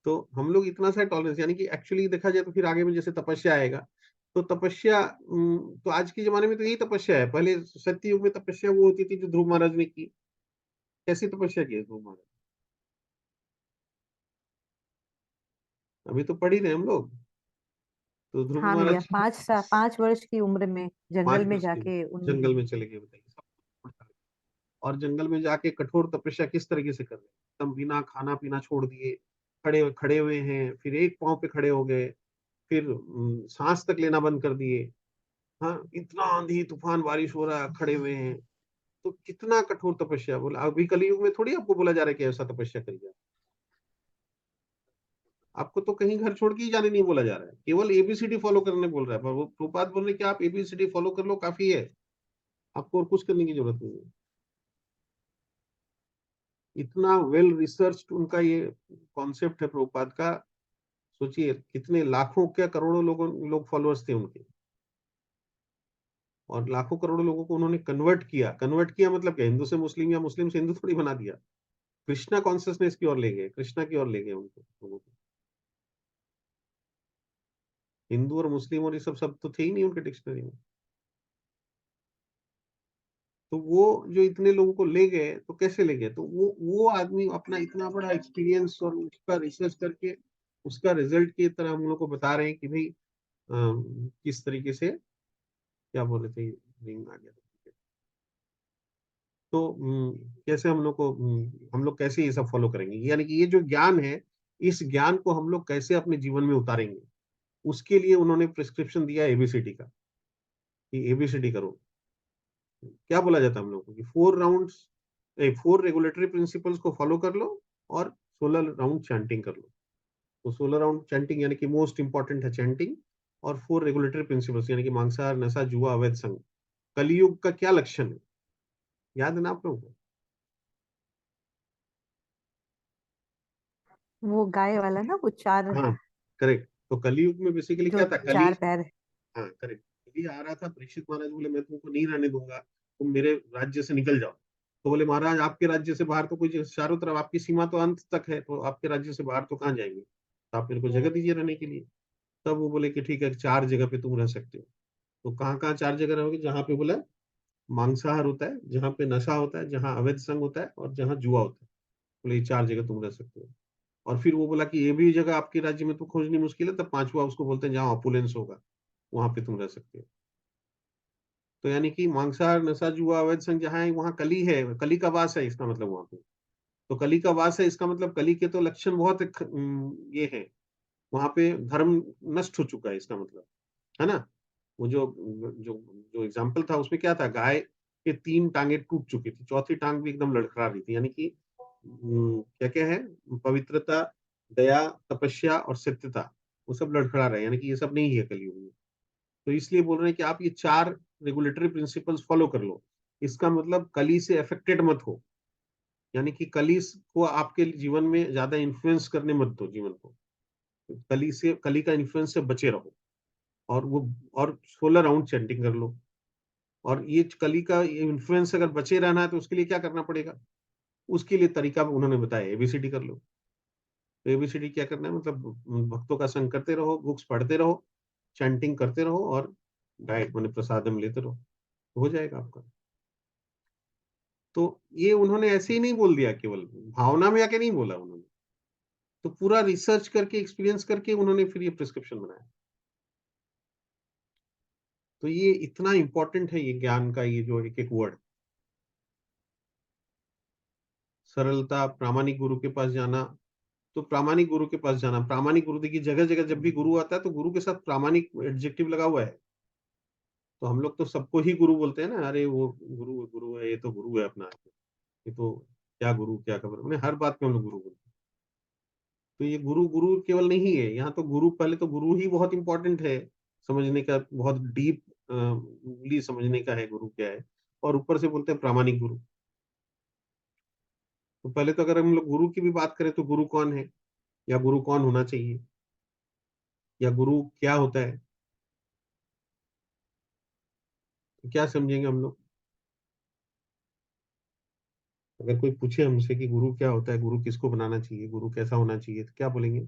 तो हम लोग इतना सा टॉलरेंस, यानी कि एक्चुअली देखा जाए तो फिर आगे में जैसे तपस्या आएगा, तो तपस्या तो आज के जमाने में तो यही तपस्या है। पहले सत्य युग में तपस्या वो होती थी जो ध्रुव महाराज ने की। कैसी तपस्या की है ध्रुव महाराज? अभी तो पढ़ ही रहे हम लोग। तो ध्रुव हाँ भैया, महाराज 5 वर्ष की उम्र में जंगल 5 में वर्ष के जाके उन, जंगल में चले गए, बताइए सब। और जंगल में जाके कठोर तपस्या किस तरीके से कर रहे हैं, तब बिना खाना पीना छोड़ दिए, खड़े खड़े हुए हैं, फिर एक पांव पे खड़े हो गए, फिर सांस तक लेना बंद कर दिए। हाँ, इतना आंधी तूफान बारिश हो रहा है, खड़े हुए हैं। तो कितना कठोर तपस्या! बोला अभी कलयुग में थोड़ी आपको बोला जा रहा है कि ऐसा तपस्या करिए। आपको तो कहीं घर छोड़ के ही जाने नहीं बोला जा रहा है, केवल एबीसीडी फॉलो करने बोल रहा है। पर वो प्रभुपाद बोल रहे कि आप एबीसीडी फॉलो कर लो, काफी है, आपको और कुछ करने की जरूरत नहीं है। इतना वेल रिसर्च उनका ये कॉन्सेप्ट है प्रभुपाद का। सोचिए कितने लाखों क्या करोड़ों लोग फॉलोअर्स थे उनके, और लाखों करोड़ों लोगों को उन्होंने कन्वर्ट किया मतलब क्या, हिंदू से मुस्लिम या मुस्लिम से हिंदू थोड़ी बना दिया। कृष्णा कॉन्शियसनेस की ओर ले गए, कृष्णा की ओर ले गए उनको, लोगों को। हिंदू और मुस्लिम और ये सब शब्द तो थे ही नहीं उनके डिक्शनरी में। तो वो जो इतने लोगों को ले गए, तो कैसे ले गए? तो वो आदमी अपना इतना बड़ा एक्सपीरियंस और उसका रिसर्च करके उसका रिजल्ट की तरह हम लोग को बता रहे हैं कि भाई किस तरीके से, क्या बोल रहे थे, रिंग आ गया था। तो कैसे हम लोग को हम लोग कैसे ये सब फॉलो करेंगे, यानी कि ये जो ज्ञान है, इस ज्ञान को हम लोग कैसे अपने जीवन में उतारेंगे, उसके लिए उन्होंने प्रिस्क्रिप्शन दिया एबीसीडी का, कि एबीसीडी करो। क्या बोला जाता है हम लोग को कि 4 रेगुलेटरी प्रिंसिपल्स को फॉलो कर लो और 16 राउंड चैंटिंग कर लो। तो 16 राउंड चैंटिंग यानी कि मोस्ट इंपॉर्टेंट है चैंटिंग, और 4 रेगुलेटरी प्रिंसिपल्स यानी कि मांसाहार, नशा, जुआ, अवैध संग, कलयुग का क्या लक्षण है, याद है ना आप लोगों को? वो गाय वाला ना, वो चार, हाँ करेक्ट। तो कलयुग में बेसिकली जो क्या था, कली, चार पैर। हाँ करेक्ट, कली आ रहा था। परीक्षित महाराज बोले मैं तुमको नहीं रहने दूंगा, तुम मेरे राज्य से निकल जाओ। तो बोले महाराज आपके राज्य से बाहर तो कोई चारों तरफ आपकी सीमा तो अंत तक है, तो आपके राज्य से बाहर तो कहाँ जाएंगे, तो आप मेरे को जगह दीजिए रहने के लिए। तब वो बोले कि ठीक है, 4 जगह पे तुम रह सकते हो। तो कहाँ कहाँ 4 जगह रहोगे, जहाँ पे बोला मांसाहार होता है, जहाँ पे नशा होता है, जहाँ अवैध संग होता है, और जहाँ जुआ होता है। बोले ये 4 जगह तुम रह सकते हो। और फिर वो बोला कि ये भी जगह आपके राज्य में तो खोजनी मुश्किल है, तब 5वां उसको बोलते हैं जहाँ ऑपुलेंस होगा, वहां पे तुम रह सकते हो। तो यानी कि मांसाहार, नशा, जुआ, अवैध संग जहाँ है, वहाँ कली है, कली का वास है, इसका मतलब वहां पे। तो कली का वास है, इसका मतलब कली के तो लक्षण बहुत ये है, वहां पे धर्म नष्ट हो चुका है, इसका मतलब, है ना। वो जो जो जो एग्जाम्पल था उसमें क्या था, गाय के 3 टांगे टूट चुकी थी, चौथी टांग भी एकदम लड़खड़ा रही थी, यानी कि क्या क्या है, पवित्रता, दया, तपस्या और सत्यता, वो सब लड़खड़ा रहे, यानी कि ये सब नहीं है कलयुग में। तो इसलिए बोल रहे हैं कि आप ये 4 रेगुलेटरी प्रिंसिपल्स फॉलो कर लो। इसका मतलब कली से अफेक्टेड मत हो, यानी कि कली को आपके जीवन में ज्यादा इन्फ्लुएंस करने मत दो जीवन को। कली से, कली का इन्फ्लुएंस से बचे रहो। और वो, और 16 राउंड चैंटिंग कर लो। और ये कली का इन्फ्लुएंस अगर बचे रहना है तो उसके लिए क्या करना पड़ेगा, उसके लिए तरीका उन्होंने बताया, एबीसीडी कर लो। तो एबीसीडी क्या करना है, मतलब भक्तों का संग करते रहो, बुक्स पढ़ते रहो, चैंटिंग करते रहो, और डाइट माने प्रसादम लेते रहो, तो हो जाएगा आपका। तो ये उन्होंने ऐसे ही नहीं बोल दिया, केवल भावना में आके नहीं बोला उन्होंने, तो पूरा रिसर्च करके, एक्सपीरियंस करके उन्होंने फिर ये प्रिस्क्रिप्शन बनाया। तो ये इतना इंपॉर्टेंट है, ये ज्ञान का ये जो एक एक वर्ड, सरलता, प्रामाणिक गुरु के पास जाना। तो प्रामाणिक गुरु के पास जाना, प्रामाणिक गुरु, देखिए जगह जगह जब भी गुरु आता है तो गुरु के साथ प्रामाणिक एडजेक्टिव लगा हुआ है। तो हम लोग तो सबको ही गुरु बोलते हैं ना, अरे वो गुरु गुरु है, ये तो गुरु है अपना, ये तो क्या गुरु क्या खबर, मैंने हर बात में हम लोग गुरु बोलते हैं। तो ये गुरु गुरु केवल नहीं है यहाँ तो, गुरु पहले तो गुरु ही बहुत इंपॉर्टेंट है, समझने का, बहुत डीपली समझने का है गुरु क्या है। और ऊपर से बोलते हैं प्रामाणिक गुरु। तो पहले तो अगर हम लोग गुरु की भी बात करें तो गुरु कौन है, या गुरु कौन होना चाहिए, या गुरु क्या होता है, तो क्या समझेंगे हम लोग। अगर कोई पूछे हमसे कि गुरु क्या होता है, गुरु किसको बनाना चाहिए, गुरु कैसा होना चाहिए, तो क्या बोलेंगे,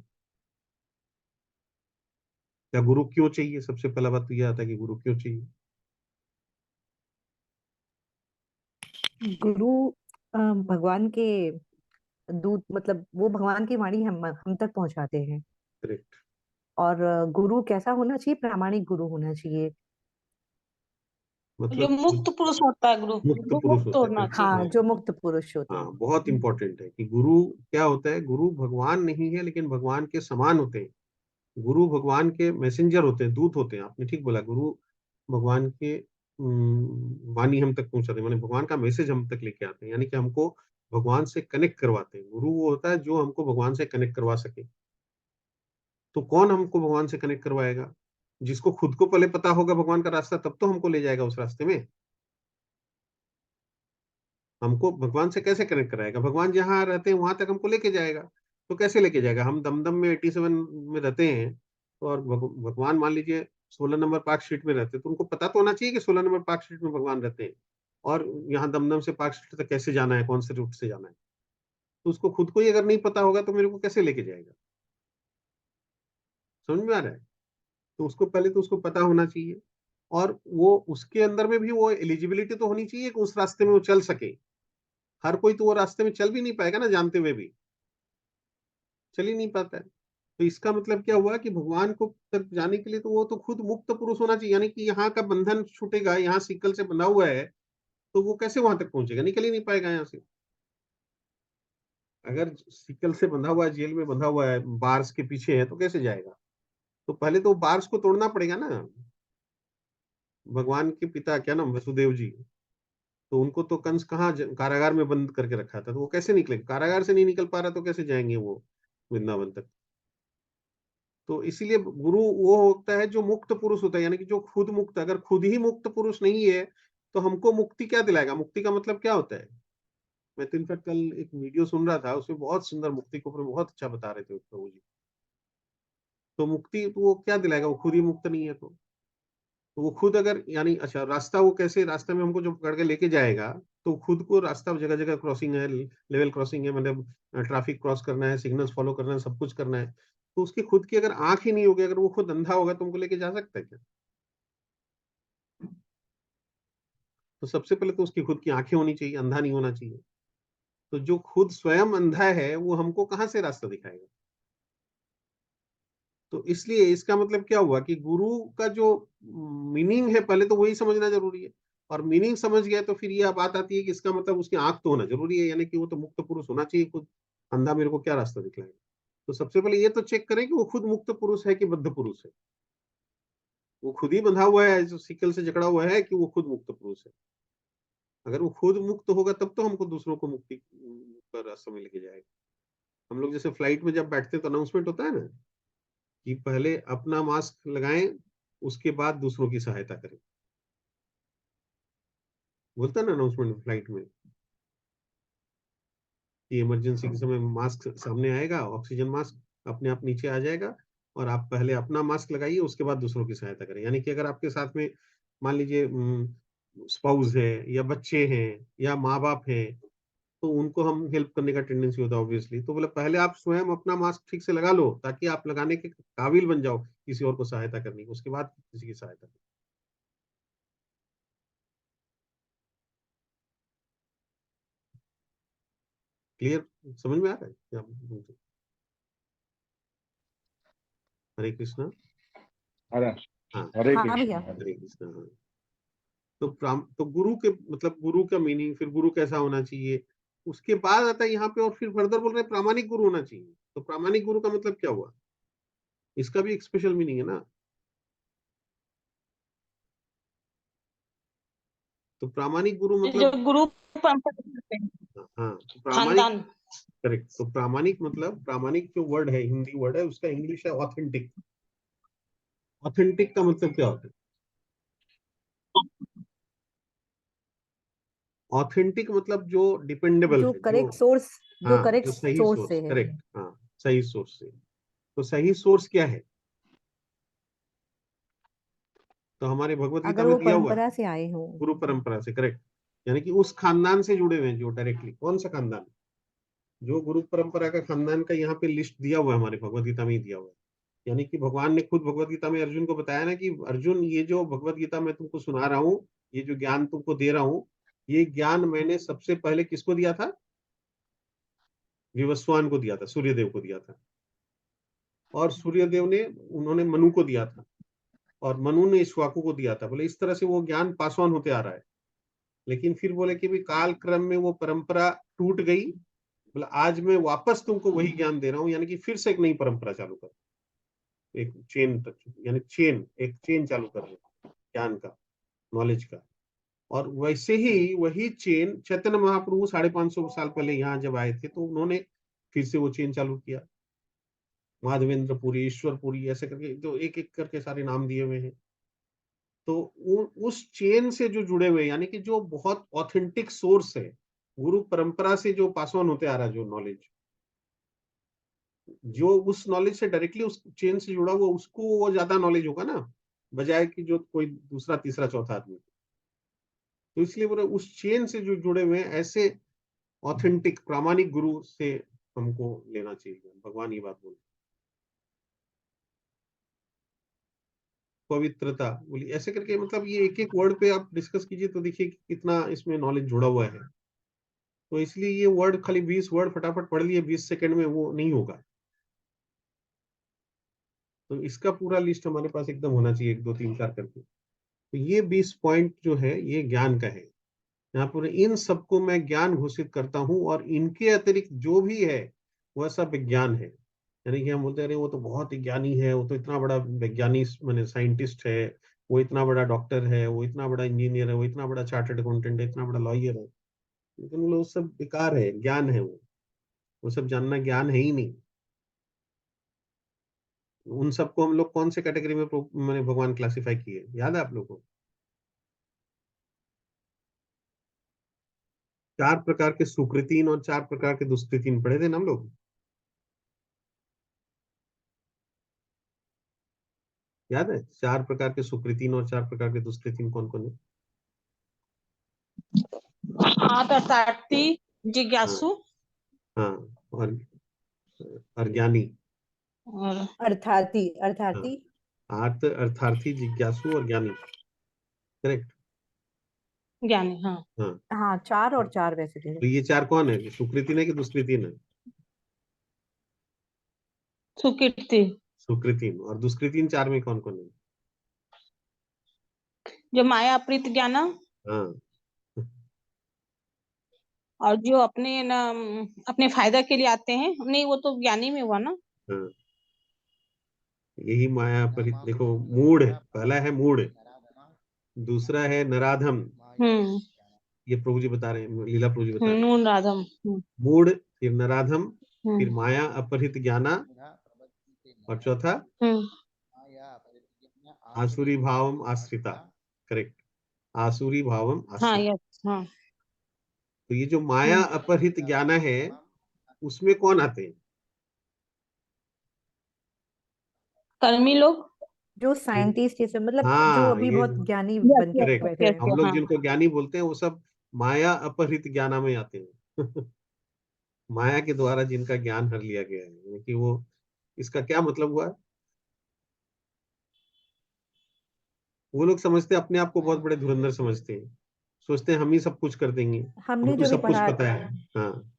या गुरु क्यों चाहिए। सबसे पहला बात तो यह आता है कि गुरु क्यों चाहिए। गुरु भगवान के दूत, मतलब वो भगवान की वाणी हम तक पहुंचाते हैं। करेक्ट। और गुरु कैसा होना चाहिए? प्रामाणिक गुरु होना चाहिए। जो मतलब मुक्त पुरुष होता है गुरु, मुक्त वो पुरुष मुक्त होता है, होना करेक्ट। हाँ, चाहिए। जो मुक्त पुरुष होते हाँ हैं। बहुत इंपॉर्टेंट है कि गुरु क्या होता है, गुरु भगवान नहीं है लेकिन भगवान के समान होते हैं। गुरु भगवान के मैसेंजर होते हैं, दूत होते हैं, आपने ठीक बोला। गुरु भगवान के वाणी हम तक पहुंचाते हैं, माने भगवान का मैसेज हम तक लेके आते हैं, यानी कि हमको भगवान से कनेक्ट करवाते हैं। गुरु वो होता है जो हमको भगवान से कनेक्ट करवा सके। तो कौन हमको भगवान से कनेक्ट करवाएगा, जिसको खुद को पहले पता होगा भगवान का रास्ता, तब तो हमको ले जाएगा उस रास्ते में। हमको भगवान से कैसे कनेक्ट कराएगा, भगवान जहाँ रहते हैं वहां तक हमको लेके जाएगा। तो कैसे लेके जाएगा, हम दमदम में 87 में रहते हैं, तो और भगवान मान लीजिए 16 नंबर पार्क स्ट्रीट में रहते हैं, तो उनको पता तो होना चाहिए कि 16 नंबर पार्क स्ट्रीट में भगवान रहते हैं, और यहाँ दमदम से पार्क स्ट्रीट तक कैसे जाना है, कौन से रूट से जाना है। तो उसको खुद को ही अगर नहीं पता होगा तो मेरे को कैसे लेके जाएगा। समझ में आ रहा है। तो उसको पहले तो उसको पता होना चाहिए, और वो उसके अंदर में भी वो एलिजिबिलिटी तो होनी चाहिए कि उस रास्ते में वो चल सके। हर कोई तो वो रास्ते में चल भी नहीं पाएगा ना, जानते हुए भी चल ही नहीं पाता है। तो इसका मतलब क्या हुआ कि भगवान को तक जाने के लिए तो वो तो खुद मुक्त पुरुष होना चाहिए, यानी कि यहाँ का बंधन छूटेगा, यहाँ सिकल से बंधा हुआ है, तो वो कैसे वहां तक पहुंचेगा, निकल ही नहीं पाएगा यहाँ से। अगर सिकल से बंधा हुआ है, जेल में बंधा हुआ है, बार्स के पीछे है, तो कैसे जाएगा। तो पहले तो बार्स को तोड़ना पड़ेगा ना। भगवान के पिता क्या नाम, वसुदेव जी, तो उनको तो कंस कहाँ कारागार में बंद करके रखा था, तो वो कैसे निकले, कारागार से नहीं निकल पा रहा तो कैसे जाएंगे वो वृंदावन तक। तो इसीलिए गुरु वो होता है जो मुक्त पुरुष होता है, यानी कि जो खुद मुक्त, अगर खुद ही मुक्त पुरुष नहीं है तो हमको मुक्ति क्या दिलाएगा, मुक्ति का मतलब क्या होता है। मैं तो इनफैक्ट कल एक वीडियो सुन रहा था, उसमें बहुत सुंदर मुक्ति के ऊपर बहुत अच्छा बता रहे थे प्रभु जी। तो मुक्ति तो वो क्या दिलाएगा, वो खुद ही मुक्त नहीं है। तो वो खुद अगर, यानी अच्छा रास्ता, वो कैसे, रास्ते में हमको जो पकड़ के लेके जाएगा, तो खुद को रास्ता जगह जगह क्रॉसिंग है, लेवल क्रॉसिंग है, मतलब ट्रैफिक क्रॉस करना है, सिग्नल्स फॉलो करना है, सब कुछ करना है। तो उसकी खुद की अगर आंख ही नहीं होगी, अगर वो खुद अंधा होगा, तो हमको लेके जा सकता है क्या। तो सबसे पहले तो उसकी खुद की आंखें होनी चाहिए, अंधा नहीं होना चाहिए। तो जो खुद स्वयं अंधा है, वो हमको कहाँ से रास्ता दिखाएगा। तो इसलिए इसका मतलब क्या हुआ कि गुरु का जो मीनिंग है, पहले तो वही समझना जरूरी है। और मीनिंग समझ गया तो फिर यह बात आती है कि इसका मतलब उसकी आंख तो होना जरूरी है, यानी कि वो तो मुक्त पुरुष होना चाहिए खुद। अंधा मेरे को क्या रास्ता दिखलाएगा। तो सबसे पहले ये तो चेक करें कि वो खुद मुक्त पुरुष है कि बद्ध पुरुष है। वो खुद ही बंधा हुआ है, जो सिकल से जकड़ा हुआ है, कि वो खुद मुक्त पुरुष है। अगर वो खुद मुक्त होगा तब तो हमको दूसरों को मुक्ति का रास्ता में लेके जाएगा। हम लोग जैसे फ्लाइट में जब बैठते तो अनाउंसमेंट होता है ना, कि पहले अपना मास्क लगाएं, उसके बाद दूसरों की सहायता करें। बोलता है ना अनाउंसमेंट फ्लाइट में कि इमरजेंसी के समय मास्क सामने आएगा, ऑक्सीजन मास्क अपने आप नीचे आ जाएगा, और आप पहले अपना मास्क लगाइए, उसके बाद दूसरों की सहायता करें। यानी कि अगर आपके साथ में मान लीजिए स्पाउस है, या बच्चे हैं, या माँ बाप हैं, तो उनको हम हेल्प करने का टेंडेंसी होता है ऑब्वियसली। तो बोले पहले आप स्वयं अपना मास्क ठीक से लगा लो, ताकि आप लगाने के काबिल बन जाओ किसी और को सहायता करने की, उसके बाद किसी की सहायता करें। क्लियर, समझ में आ रहा है क्या? हरे कृष्णा। हरे हाँ, हरे हाँ कृष्ण भैया। हरे हरे कृष्णा। हाँ, तो गुरु के मतलब, गुरु का मीनिंग, फिर गुरु कैसा होना चाहिए, उसके बाद आता है यहाँ पे। और फिर फर्दर बोल रहे हैं प्रामाणिक गुरु होना चाहिए। तो प्रामाणिक गुरु का मतलब क्या हुआ, इसका भी एक स्पेशल मीनिंग है ना। तो प्रामाणिक गुरु जो मतलब, गुरु परंपरा हाँ, तो प्रामाणिक, खानदान। करेक्ट। तो प्रामाणिक मतलब, प्रामाणिक जो वर्ड है, हिंदी वर्ड है, उसका इंग्लिश है ऑथेंटिक। ऑथेंटिक का मतलब क्या होता है, ऑथेंटिक मतलब जो डिपेंडेबल जो है, जो, करेक्ट सोर्स, जो हाँ, करेक्ट जो सही सोर्स सोर्स, से है। करेक्ट, हाँ, सही सोर्स से। तो सही सोर्स क्या है, तो हमारे भगवत गीता अगर में वो दिया हुआ है, परंपरा से आए हो। गुरु परंपरा से, करेक्ट। यानी कि उस खानदान से जुड़े हुए हैं, जो डायरेक्टली, कौन सा खानदान, जो गुरु परंपरा का खानदान का यहाँ पे लिस्ट दिया हुआ है, हमारे भगवत गीता में ही दिया हुआ है। यानी कि भगवान ने खुद भगवत गीता में अर्जुन को बताया ना, कि अर्जुन, ये जो भगवत गीता मैं तुमको सुना रहा हूँ, ये जो ज्ञान तुमको दे रहा हूँ, ये ज्ञान मैंने सबसे पहले किसको दिया था, विवस्वान को दिया था, सूर्यदेव को दिया था। और सूर्यदेव ने, उन्होंने मनु को दिया था, और मनु ने इक्ष्वाकु को दिया था। बोले इस तरह से वो ज्ञान पास ऑन होते आ रहा है। लेकिन फिर बोले कि भी काल क्रम में वो परंपरा टूट गई। बोला आज मैं वापस तुमको वही ज्ञान दे रहा हूँ, यानी कि फिर से एक नई परंपरा चालू कर, एक चेन, यानी चेन, एक चेन चालू कर रहे ज्ञान का, नॉलेज का। और वैसे ही वही चेन चैतन्य महाप्रभु 550 साल पहले यहाँ जब आए थे, तो उन्होंने फिर से वो चेन चालू किया। माधवेंद्र पुरी, ईश्वर पुरी, ऐसे करके जो एक एक करके सारे नाम दिए हुए हैं। तो उस चेन से जो जुड़े हुए, यानी कि जो बहुत ऑथेंटिक सोर्स है, गुरु परंपरा से जो पास ऑन होते आ रहा है, जो नॉलेज, जो उस नॉलेज से डायरेक्टली उस चेन से जुड़ा हुआ, उसको वो ज्यादा नॉलेज होगा ना, बजाय कि जो कोई दूसरा तीसरा चौथा आदमी। तो इसलिए बोले उस चेन से जो जुड़े हुए हैं, ऐसे ऑथेंटिक प्रामाणिक गुरु से हमको लेना चाहिए। भगवान ये बात बोलते, पवित्रता बोली ऐसे करके, मतलब ये एक एक वर्ड पे आप डिस्कस कीजिए तो देखिए कि कितना इसमें नॉलेज जुड़ा हुआ है। तो इसलिए ये वर्ड, खाली 20 वर्ड फटाफट पढ़ लिए 20 सेकंड में, वो नहीं होगा। तो इसका पूरा लिस्ट हमारे पास एकदम होना चाहिए, 1 2 3 4 करके। तो ये 20 पॉइंट जो है, ये ज्ञान का है। यहाँ पर इन सबको मैं ज्ञान घोषित करता हूँ, और इनके अतिरिक्त जो भी है वह सब विज्ञान है। यानी कि हम बोलते हैं, अरे वो तो बहुत ही ज्ञानी है, वो तो इतना बड़ा वैज्ञानिक माने साइंटिस्ट है, वो इतना बड़ा डॉक्टर है, वो इतना बड़ा इंजीनियर है, वो इतना बड़ा चार्टर्ड अकाउंटेंट है, इतना बड़ा लॉयर है। लेकिन वो सब बेकार है, ज्ञान है वो सब जानना ज्ञान है ही नहीं। उन सबको हम लोग कौन से कैटेगरी में मैंने भगवान क्लासिफाई किए, याद है आप लोगों को? 4 प्रकार के सुकृतीन और 4 प्रकार के दुष्कृतीन पढ़े थे ना हम लोग। याद है 4 प्रकार के सुकृतीन और 4 प्रकार के दुष्कृतीन कौन कौन है? अर्थार्थी, जिज्ञासु हाँ, और ज्ञानी। और अर्थार्थी हाँ, अर्थार्थी अर्थार्थी, जिज्ञासु और ज्ञानी। करेक्ट। ज्ञानी। हाँ, हाँ, हाँ 4 और 4 वैसे थे। तो ये 4 कौन है? सुकृतीन है कि दुष्कृतीन है? सुकीर्ति, सुकृतीन। और दुष्कृतीन 4 में कौन कौन है? जो माया अप्रीत ज्ञान, हाँ, और जो अपने न अपने फायदा के लिए आते हैं, नहीं वो तो ज्ञानी में हुआ ना। हाँ, यही माया पर। देखो मूढ़, पहला है मूढ़, दूसरा है नराधम, हम्म, ये प्रभु जी बता रहे हैं, लीला प्रभु जी बता रहे हैं। नून राधम। मूढ़, फिर नराधम, फिर हम्म, माया अपहृत ज्ञाना, और चौथा हम्म, आसुरी भावम आश्रिता। करेक्ट, आसुरी भावम हाँ, आश्रिता। यस, हाँ, तो ये जो माया अपहृत ज्ञाना है, उसमें कौन आते हैं? कर्मी लोग। जो साइंटिस्ट ये सब मतलब जो हाँ, अभी ये बहुत ज्ञानी यस, बन के यस, करेक्ट। बैठे यस, हैं। हम लोग हाँ, जिनको ज्ञानी बोलते हैं वो सब माया अपहृत ज्ञाना में आते हैं। माया के द्वारा जिनका ज्ञान हर लिया गया है, यानी कि वो, इसका क्या मतलब हुआ? वो लोग समझते हैं अपने आप को बहुत बड़े धुरंधर समझते हैं, सोचते हैं हम ही सब कुछ कर देंगे, हमने हमको जो भी सब कुछ पढ़ा, पता है। हाँ,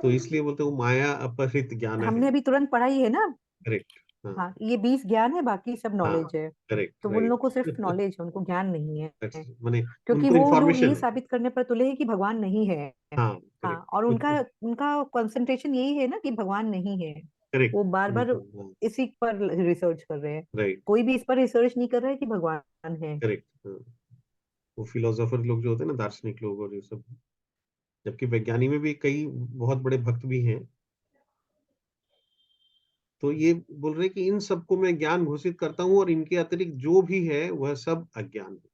तो इसलिए बोलते हैं वो माया अपहृत ज्ञान है। हमने अभी तुरंत पढ़ा ही है ना। करेक्ट। हाँ, हाँ ये 20 ज्ञान है, बाकी सब हाँ, नॉलेज है। करेक्ट, तो उन लोग राइट। को सिर्फ नॉलेज है, उनको ज्ञान नहीं है। माने क्योंकि उनको वो लोग इंफॉर्मेशन यही है। साबित करने पर तुले हैं कि भगवान नहीं है। हाँ, हाँ करेक्ट। और उनका उनका कंसंट्रेशन यही है ना कि भगवान नहीं है। करेक्ट, वो बार बार हाँ, इसी पर रिसर्च कर रहे हैं। राइट, कोई भी इस पर रिसर्च नहीं कर रहा है कि भगवान है। करेक्ट। हाँ, वो फिलोसोफर लोग जो होते हैं ना, दार्शनिक लोग और ये सब, जबकि वैज्ञानिक में भी कई बहुत बड़े भक्त भी हैं। तो ये बोल रहे हैं कि इन सबको मैं ज्ञान घोषित करता हूँ और इनके अतिरिक्त जो भी है वह सब अज्ञान है।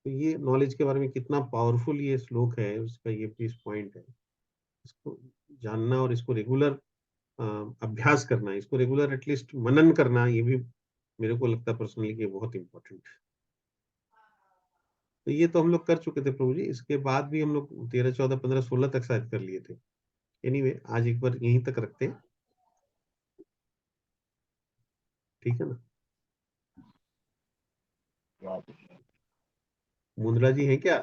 तो ये नॉलेज के बारे में कितना पावरफुल ये श्लोक है, उसका ये भी पॉइंट है। इसको जानना और इसको रेगुलर अभ्यास करना, इसको रेगुलर एटलीस्ट मनन करना, ये भी मेरे को लगता है पर्सनली कि बहुत इंपॉर्टेंट है। तो ये तो हम लोग कर चुके थे प्रभु जी, इसके बाद भी हम लोग 13, 14, 15, 16 तक शायद कर लिए थे। एनीवे आज एक बार यहीं तक रखते हैं, ठीक है ना? मुंद्रा जी हैं क्या?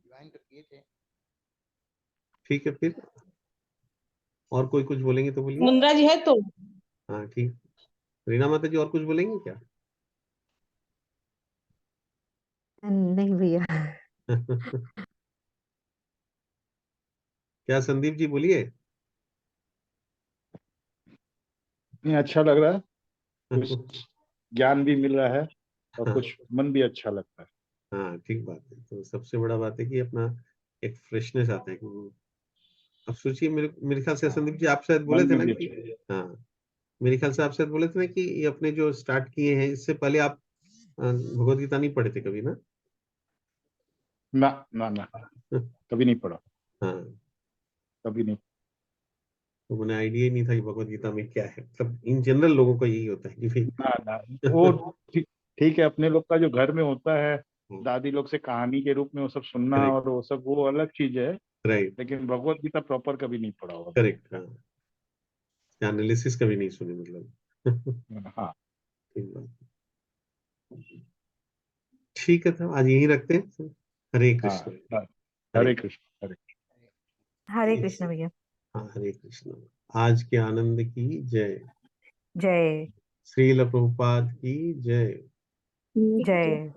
ज्वाइन तो किए थे। ठीक है, फिर और कोई कुछ बोलेंगे तो बोलिए। मुंद्रा जी है तो। हाँ, ठीक। रीना माता जी और कुछ बोलेंगे क्या? नहीं भैया। क्या संदीप जी बोलिए। नहीं, अच्छा लग रहा है, कुछ ज्ञान भी मिल रहा है और कुछ मन भी अच्छा लगता है। हाँ, ठीक बात है। तो सबसे बड़ा बात है कि अपना एक फ्रेशनेस आता है अब सोचिए, मेरे मेरे ख्याल से संदीप जी आप शायद बोले मन थे में ना भी कि, अच्छा। हाँ, मेरे ख्याल से आप शायद बोले थे ना कि ये अपने जो स्टार्ट किए हैं इससे पहले आप भगवत गीता नहीं पढ़े थे कभी ना? ना ना ना, कभी नहीं पढ़ा, हाँ, कभी नहीं। तो मुझे आइडिया ही नहीं था कि भगवत गीता में क्या है। मतलब इन जनरल लोगों का यही होता है कि भाई। ना ना, वो ठीक ठीक है, अपने लोग का जो घर में होता है, दादी लोग से कहानी के रूप में वो सब सुनना करेक्ट, और वो सब, वो अलग चीज है। राइट, लेकिन भगवत गीता प्रॉपर कभी नहीं पढ़ा हुआ। करेक्ट। हाँ, एनालिसिस कभी नहीं सुनी मतलब। हाँ ठीक बात। ठीक है, तो आज यही रखते हैं। हरे हाँ कृष्ण। हाँ। हरे हरे कृष्ण, हरे। हरे कृष्ण। कृष्ण भैया। हाँ, हरे कृष्ण। आज के आनंद की जय। जय श्रील प्रभुपाद की जय। जय।